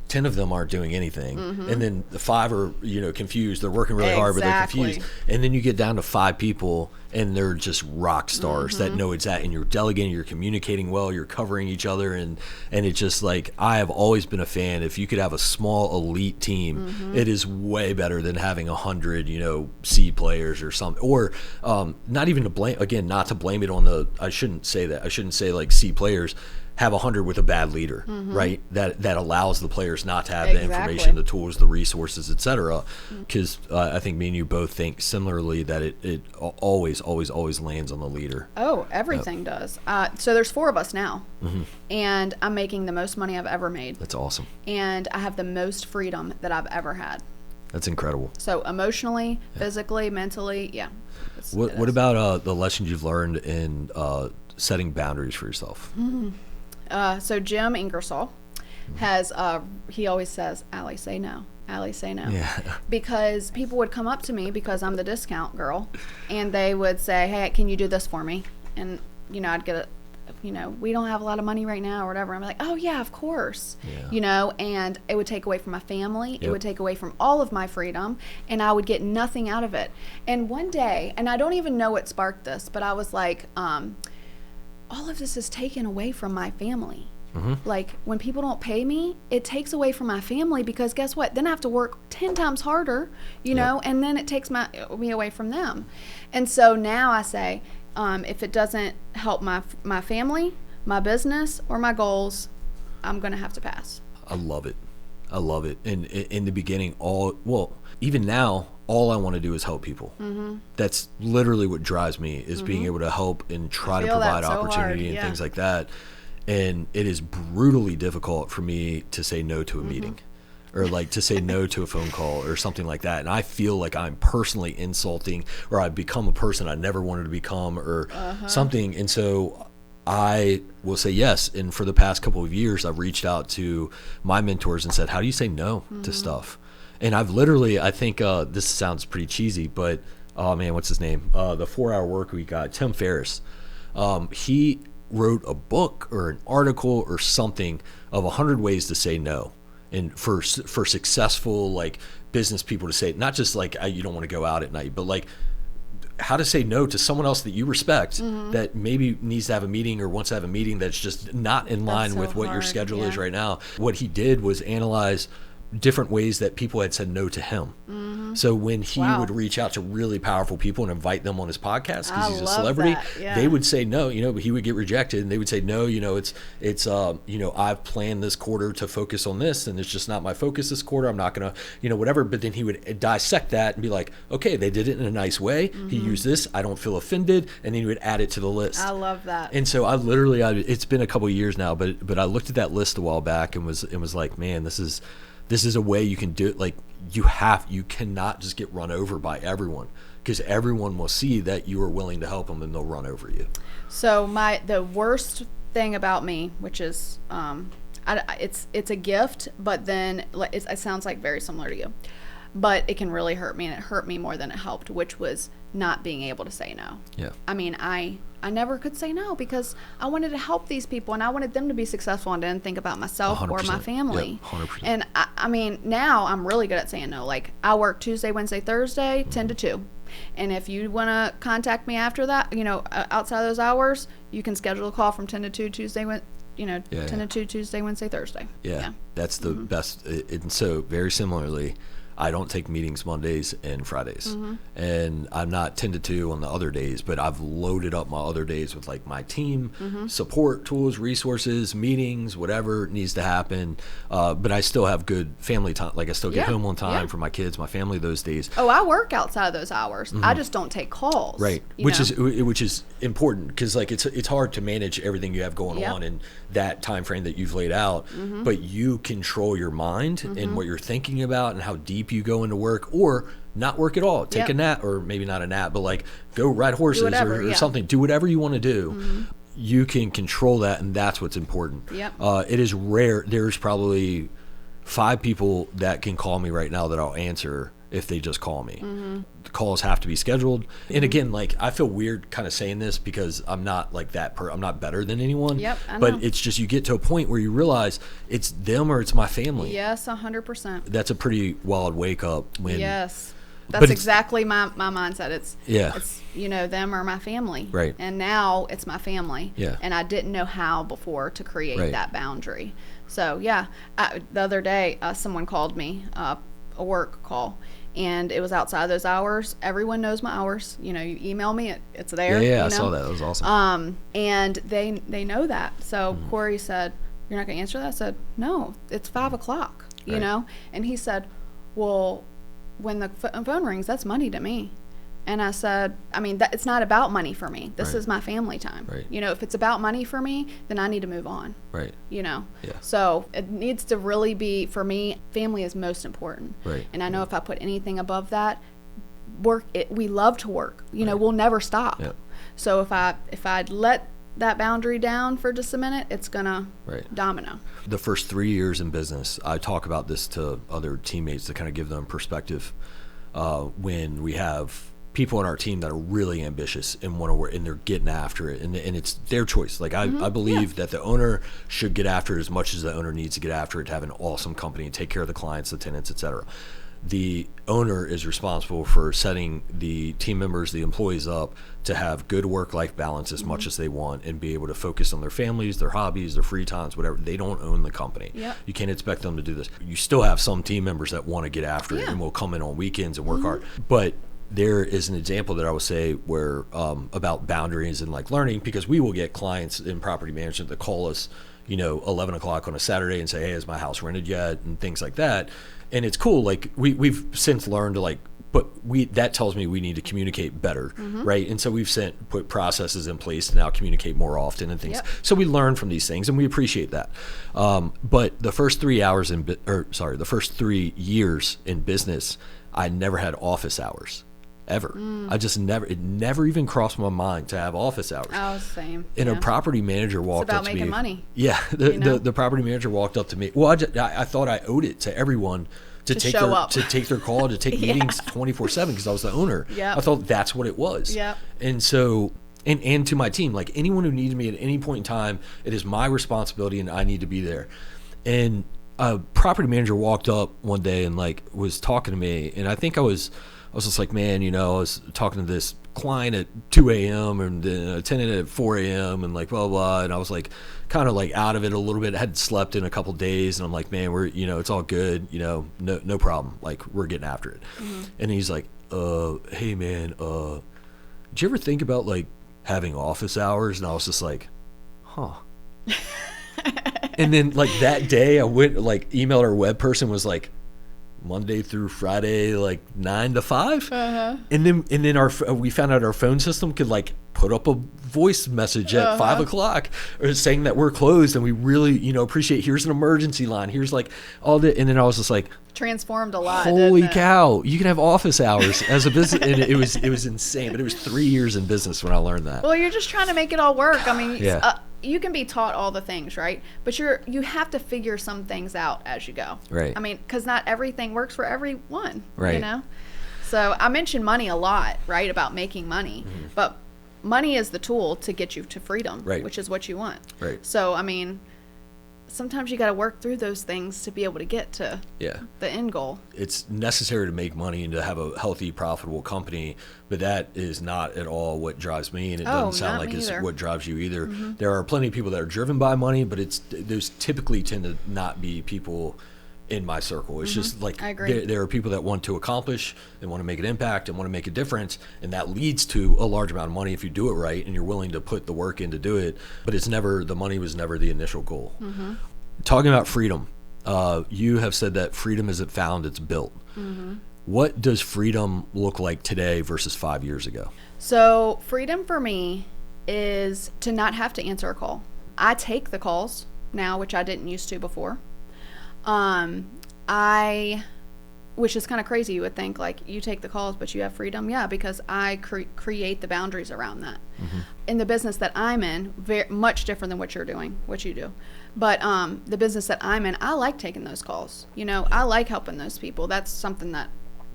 10 of them aren't doing anything, and then the 5 are, you know, confused. They're working really hard, but they're confused. And then you get down to 5 people, and they're just rock stars that know exactly. And you're delegating, you're communicating well, you're covering each other, and it's just like, I have always been a fan. If you could have a small elite team, it is way better than having 100, you know, C players or something. Or not even to blame, again, not to blame it on the. I shouldn't say that. I shouldn't say like C players. Have 100 with a bad leader, right? That allows the players not to have the information, the tools, the resources, etc. Because I think me and you both think similarly that it always lands on the leader. Oh, everything does. So there's 4 of us now, and I'm making the most money I've ever made. That's awesome. And I have the most freedom that I've ever had. That's incredible. So emotionally, physically, mentally, yeah. What about the lessons you've learned in setting boundaries for yourself? So Jim Ingersoll has, he always says, Alie, say no. Alie, say no. Yeah. Because people would come up to me because I'm the discount girl, and they would say, hey, can you do this for me? And, you know, I'd get you know, we don't have a lot of money right now or whatever. I'm like, oh yeah, of course. Yeah. You know, and it would take away from my family. Yep. It would take away from all of my freedom, and I would get nothing out of it. And one day, and I don't even know what sparked this, but I was like, all of this is taken away from my family. Mm-hmm. Like, when people don't pay me, it takes away from my family, because guess what? Then I have to work 10 times harder, you know, and then it takes me away from them. And so now I say, if it doesn't help my family, my business, or my goals, I'm going to have to pass. I love it. I love it. And in the beginning, even now, all I want to do is help people. Mm-hmm. That's literally what drives me, is being able to help and try to provide opportunity and things like that. And it is brutally difficult for me to say no to a meeting, or like to say no to a phone call or something like that. And I feel like I'm personally insulting, or I've become a person I never wanted to become, or something. And so I will say yes. And for the past couple of years, I've reached out to my mentors and said, how do you say no to stuff? And I've literally, I think this sounds pretty cheesy, but oh man, what's his name? The 4-Hour Work Week guy, Tim Ferriss. He wrote a book or an article or something of 100 ways to say no. And for successful like business people to say, not just like you don't want to go out at night, but like how to say no to someone else that you respect that maybe needs to have a meeting or wants to have a meeting that's just not in line with what your schedule is right now. What he did was analyze different ways that people had said no to him. So when he would reach out to really powerful people and invite them on his podcast because he's a celebrity, they would say no, but he would get rejected and they would say no, it's I've planned this quarter to focus on this and it's just not my focus this quarter. I'm not going to, whatever. But then he would dissect that and be like, okay, they did it in a nice way. He used this. I don't feel offended. And then he would add it to the list. I love that. And so it's been a couple of years now, but I looked at that list a while back and was like, man, this is a way you can do it. Like you cannot just get run over by everyone because everyone will see that you are willing to help them and they'll run over you. So the worst thing about me, which is, it's a gift, but then it sounds like very similar to you, but it can really hurt me and it hurt me more than it helped, which was not being able to say no. Yeah. I mean, I never could say no because I wanted to help these people and I wanted them to be successful and didn't think about myself 100%. Or my family. Yep, 100%. And I mean, now I'm really good at saying no. Like I work Tuesday, Wednesday, Thursday, 10 to 2. And if you want to contact me after that, outside of those hours, you can schedule a call from 10 to 2 Tuesday, 10 to 2 Tuesday, Wednesday, Thursday. Yeah. That's the best. And so very similarly, I don't take meetings Mondays and Fridays. And I'm not 10 to 2 on the other days, but I've loaded up my other days with like my team, support tools, resources, meetings, whatever needs to happen. But I still have good family time. Like I still get home on time for my kids, my family those days. Oh, I work outside of those hours. I just don't take calls. Right. Which is important because like it's hard to manage everything you have going on in that time frame that you've laid out, but you control your mind and what you're thinking about and how deep you go into work or not work at all. Take a nap, or maybe not a nap, but like go ride horses or something. Do whatever you want to do. You can control that, and that's what's important. It is rare. There's probably 5 people that can call me right now that I'll answer if they just call me. The calls have to be scheduled. And again, like I feel weird kind of saying this because I'm not like that I'm not better than anyone. I know. But it's just you get to a point where you realize it's them or it's my family. Yes, 100%. That's a pretty wild wake up when that's exactly my mindset. It's them or my family. Right. And now it's my family. Yeah. And I didn't know how before to create that boundary. So the other day someone called me a work call and it was outside those hours. Everyone knows my hours. You email me, it's there. I saw that. That was awesome. And they know that. So Corey said, "You're not going to answer that?" I said, "No, it's 5:00, And he said, "Well, when the phone rings, that's money to me." And I said, I mean, it's not about money for me. This is my family time. Right. If it's about money for me, then I need to move on. Right. So it needs to really be, for me, family is most important. Right. And I know if I put anything above that, we love to work. We'll never stop. Yep. So if I let that boundary down for just a minute, it's gonna domino. The first 3 years in business, I talk about this to other teammates to kind of give them perspective. When we have people on our team that are really ambitious and want to work and they're getting after it and it's their choice. Like I believe that the owner should get after it as much as the owner needs to get after it to have an awesome company and take care of the clients, the tenants, etc. The owner is responsible for setting the team members, the employees up to have good work-life balance as much as they want and be able to focus on their families, their hobbies, their free times, whatever. They don't own the company. You can't expect them to do this. You still have some team members that want to get after it and will come in on weekends and work hard. But there is an example that I would say where about boundaries and like learning, because we will get clients in property management that call us, 11 o'clock on a Saturday and say, "Hey, is my house rented yet?" and things like that. And it's cool. Like we've since learned to that tells me we need to communicate better, right? And so we've put processes in place to now communicate more often and things. So we learn from these things and we appreciate that. But the first 3 years in business, I never had office hours. ever. I just it never even crossed my mind to have office hours. Oh, same. And a property manager walked up to me. It's about making money. Yeah, the property manager walked up to me. Well, I thought I owed it to everyone to take their call, to take meetings 24/7 because I was the owner. Yep. I thought that's what it was. Yep. And so, and to my team, like anyone who needed me at any point in time, it is my responsibility and I need to be there. And a property manager walked up one day and like was talking to me, and I think I was just like, man, I was talking to this client at 2 a.m. and then a tenant at 4 a.m. and like blah, blah, blah. And I was like kind of like out of it a little bit. I hadn't slept in a couple of days, and I'm like, man, we're, it's all good. No problem. Like we're getting after it. Mm-hmm. And he's like, hey man, did you ever think about like having office hours? And I was just like, huh. And then like that day I went like emailed our web person, was like Monday through Friday, like 9 to 5. Uh-huh. And then we found out our phone system could like put up a voice message at 5 o'clock or saying that we're closed and we really, appreciate, here's an emergency line. Here's like all the, and then I was just like, transformed a lot. Holy cow. You can have office hours as a business. And it was insane, but it was 3 years in business when I learned that. Well, you're just trying to make it all work. I mean, yeah. You can be taught all the things, right? But you have to figure some things out as you go. Right. I mean, because not everything works for everyone. Right. So I mentioned money a lot, right? About making money, but money is the tool to get you to freedom, right, which is what you want. Right. So I mean, sometimes you got to work through those things to be able to get to the end goal. It's necessary to make money and to have a healthy, profitable company, but that is not at all what drives me, and it doesn't sound like it's what drives you either. Mm-hmm. There are plenty of people that are driven by money, but those typically tend to not be people in my circle. It's just like there are people that want to accomplish and want to make an impact and want to make a difference, and that leads to a large amount of money if you do it right and you're willing to put the work in to do it. But the money was never the initial goal. Mm-hmm. Talking about freedom, you have said that freedom isn't found, it's built. Mm-hmm. What does freedom look like today versus 5 years ago? So freedom for me is to not have to answer a call. I take the calls now, which I didn't used to before. Which is kind of crazy. You would think like you take the calls, but you have freedom. Yeah, because I create the boundaries around that. Mm-hmm. In the business that I'm in, very much different than what you do. But the business that I'm in, I like taking those calls. I like helping those people. That's something that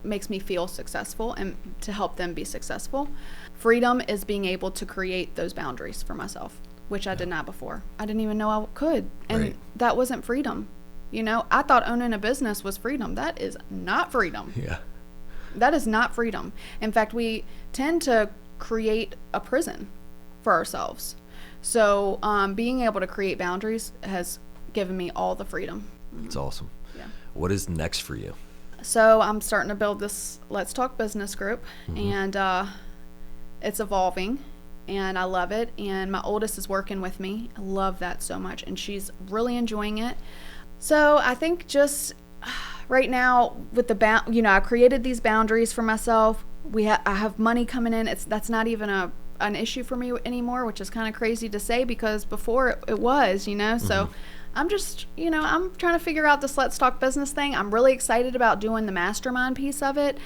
makes me feel successful and to help them be successful. Freedom is being able to create those boundaries for myself, which I did not before. I didn't even know I could. And that wasn't freedom. I thought owning a business was freedom. That is not freedom. Yeah. That is not freedom. In fact, we tend to create a prison for ourselves. So being able to create boundaries has given me all the freedom. That's awesome. Yeah. What is next for you? So I'm starting to build this Let's Talk Business group, and it's evolving, and I love it. And my oldest is working with me. I love that so much, and she's really enjoying it. So I think just right now with I created these boundaries for myself. I have money coming in. That's not even an issue for me anymore, which is kind of crazy to say because before it was, So I'm just, I'm trying to figure out this Let's Talk Business thing. I'm really excited about doing the mastermind piece of it.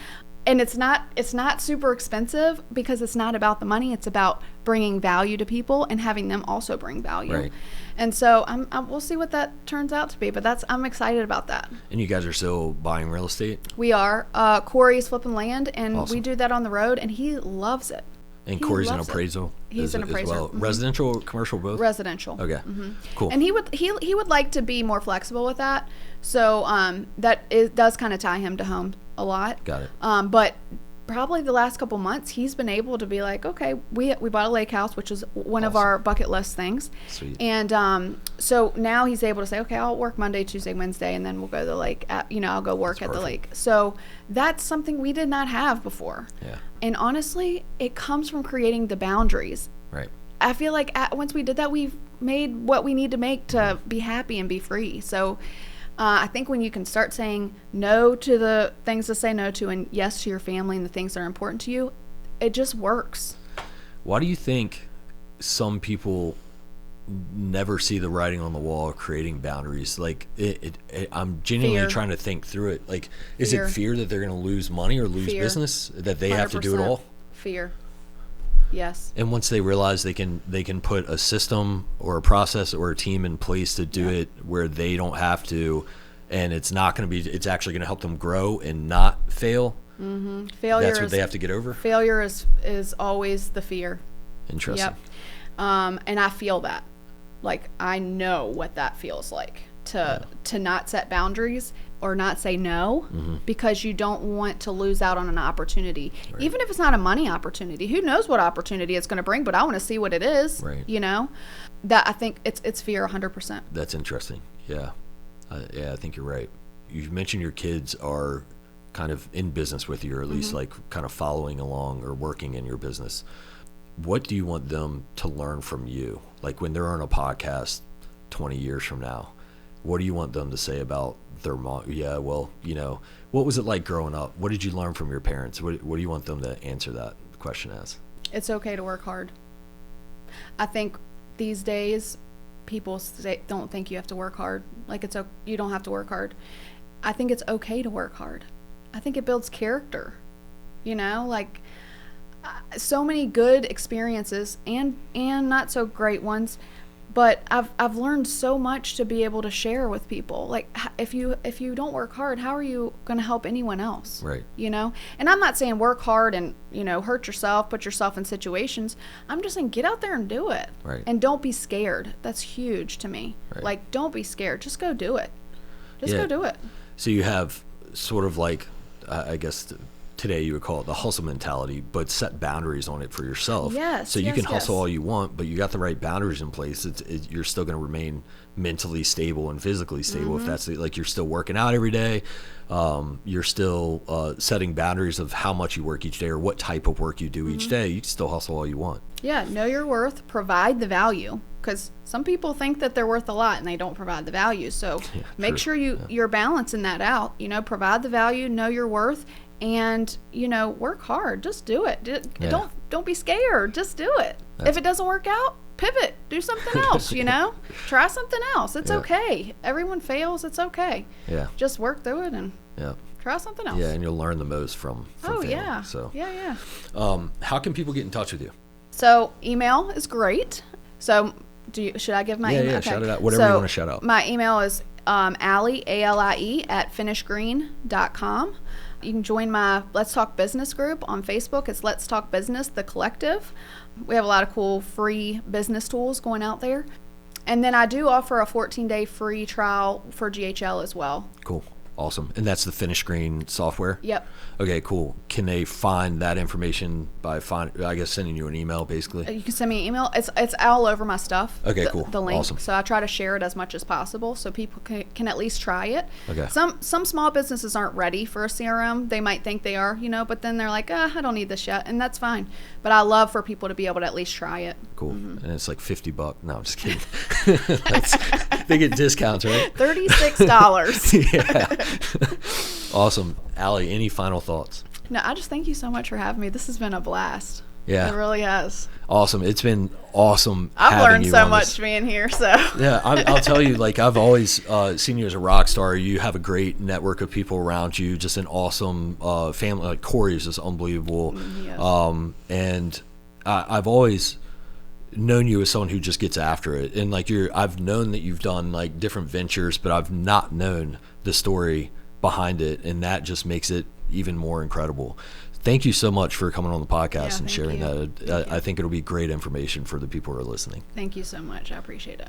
And it's not super expensive because it's not about the money. It's about bringing value to people and having them also bring value. Right. And so we'll see what that turns out to be, but I'm excited about that. And you guys are still buying real estate? We are. Corey's flipping land, and awesome. We do that on the road, and he loves it. And Corey's an appraisal. He's an appraiser. Well. Mm-hmm. Residential, commercial, both? Residential. Okay. Mm-hmm. Cool. And he would like to be more flexible with that. So does kind of tie him to home a lot. Got it. But probably the last couple months, he's been able to be like, okay, we bought a lake house, which is one awesome. Of our bucket list things. Sweet. And so now he's able to say, okay, I'll work Monday, Tuesday, Wednesday, and then we'll go to the lake. I'll go work at the lake. So that's something we did not have before. Yeah. And honestly, it comes from creating the boundaries. Right. I feel like once we did that, we've made what we need to make to be happy and be free. So I think when you can start saying no to the things to say no to and yes to your family and the things that are important to you, it just works. Why do you think some people never see the writing on the wall of creating boundaries. Like I'm genuinely Fear. trying to think through it. Like, is Fear. it fear that they're going to lose money or lose Fear. business, that they have to do it 100%. all? Fear. Yes. And once they realize they can put a system or a process or a team in place to do it where they don't have to, and it's actually going to help them grow and not fail. Mm-hmm. Failure. That's what they have to get over. Failure is always the fear. Interesting. Yep. And I feel that. Like, I know what that feels like to not set boundaries or not say no, because you don't want to lose out on an opportunity. Right. Even if it's not a money opportunity, who knows what opportunity it's going to bring, but I want to see what it is. Right. You know, that I think it's fear 100%. That's interesting. Yeah. Yeah, I think you're right. You mentioned your kids are kind of in business with you, or at least like kind of following along or working in your business. What do you want them to learn from you? Like when they're on a podcast 20 years from now, what do you want them to say about their mom? Yeah, well, you know, what was it like growing up? What did you learn from your parents? What do you want them to answer that question as? It's okay to work hard. I think these days people don't think you have to work hard. Like you don't have to work hard. I think it's okay to work hard. I think it builds character. You know, like so many good experiences and not so great ones, but I've learned so much to be able to share with people. Like if you don't work hard, how are you going to help anyone else? Right. You know, and I'm not saying work hard and, you know, hurt yourself, put yourself in situations. I'm just saying get out there and do it. Right. And don't be scared. That's huge to me. Right. Like, don't be scared. Just go do it. Go do it. So you have sort of like, I guess today you would call it the hustle mentality, but set boundaries on it for yourself. Yes. So you can hustle all you want, but you got the right boundaries in place. You're still going to remain mentally stable and physically stable. If that's like, you're still working out every day. You're still setting boundaries of how much you work each day or what type of work you do each day. You can still hustle all you want. Yeah. Know your worth, provide the value, because some people think that they're worth a lot and they don't provide the value. So make sure you're balancing that out, you know, provide the value, know your worth, and, you know, work hard. Just do it. Don't be scared. Just do it. If it doesn't work out, pivot. Do something else, you know. Try something else. It's okay. Everyone fails. It's okay. Yeah. Just work through it and try something else. Yeah, and you'll learn the most from failing. Yeah. So Yeah. how can people get in touch with you? So email is great. So should I give my email? Yeah, okay. Shout it out. Whatever you want to shout out. My email is Alie, ALIE, at finishgreen.com. You can join my Let's Talk Business group on Facebook. It's Let's Talk Business, the collective. We have a lot of cool free business tools going out there. And then I do offer a 14-day free trial for GHL as well. Cool. Awesome. And that's the FinishGreen software? Yep. Okay, cool. Can they find that information by sending you an email, basically? You can send me an email. It's all over my stuff. Okay, cool. The link. Awesome. So I try to share it as much as possible so people can at least try it. Okay. Some small businesses aren't ready for a CRM. They might think they are, you know, but then they're like, I don't need this yet, and that's fine. But I love for people to be able to at least try it. Cool. And it's like $50. No, I'm just kidding. They get discounts, right? $36. Yeah. Awesome. Alie, any final thoughts? No, I just thank you so much for having me. This has been a blast. Yeah. It really has. Awesome. It's been awesome. I've learned so much being here. So yeah, I'll tell you, like, I've always seen you as a rock star. You have a great network of people around you, just an awesome family. Like Corey is just unbelievable. Yes. And I've always known you as someone who just gets after it. And like I've known that you've done like different ventures, but I've not known the story behind it. And that just makes it even more incredible. Thank you so much for coming on the podcast and sharing that. I think it'll be great information for the people who are listening. Thank you so much. I appreciate it.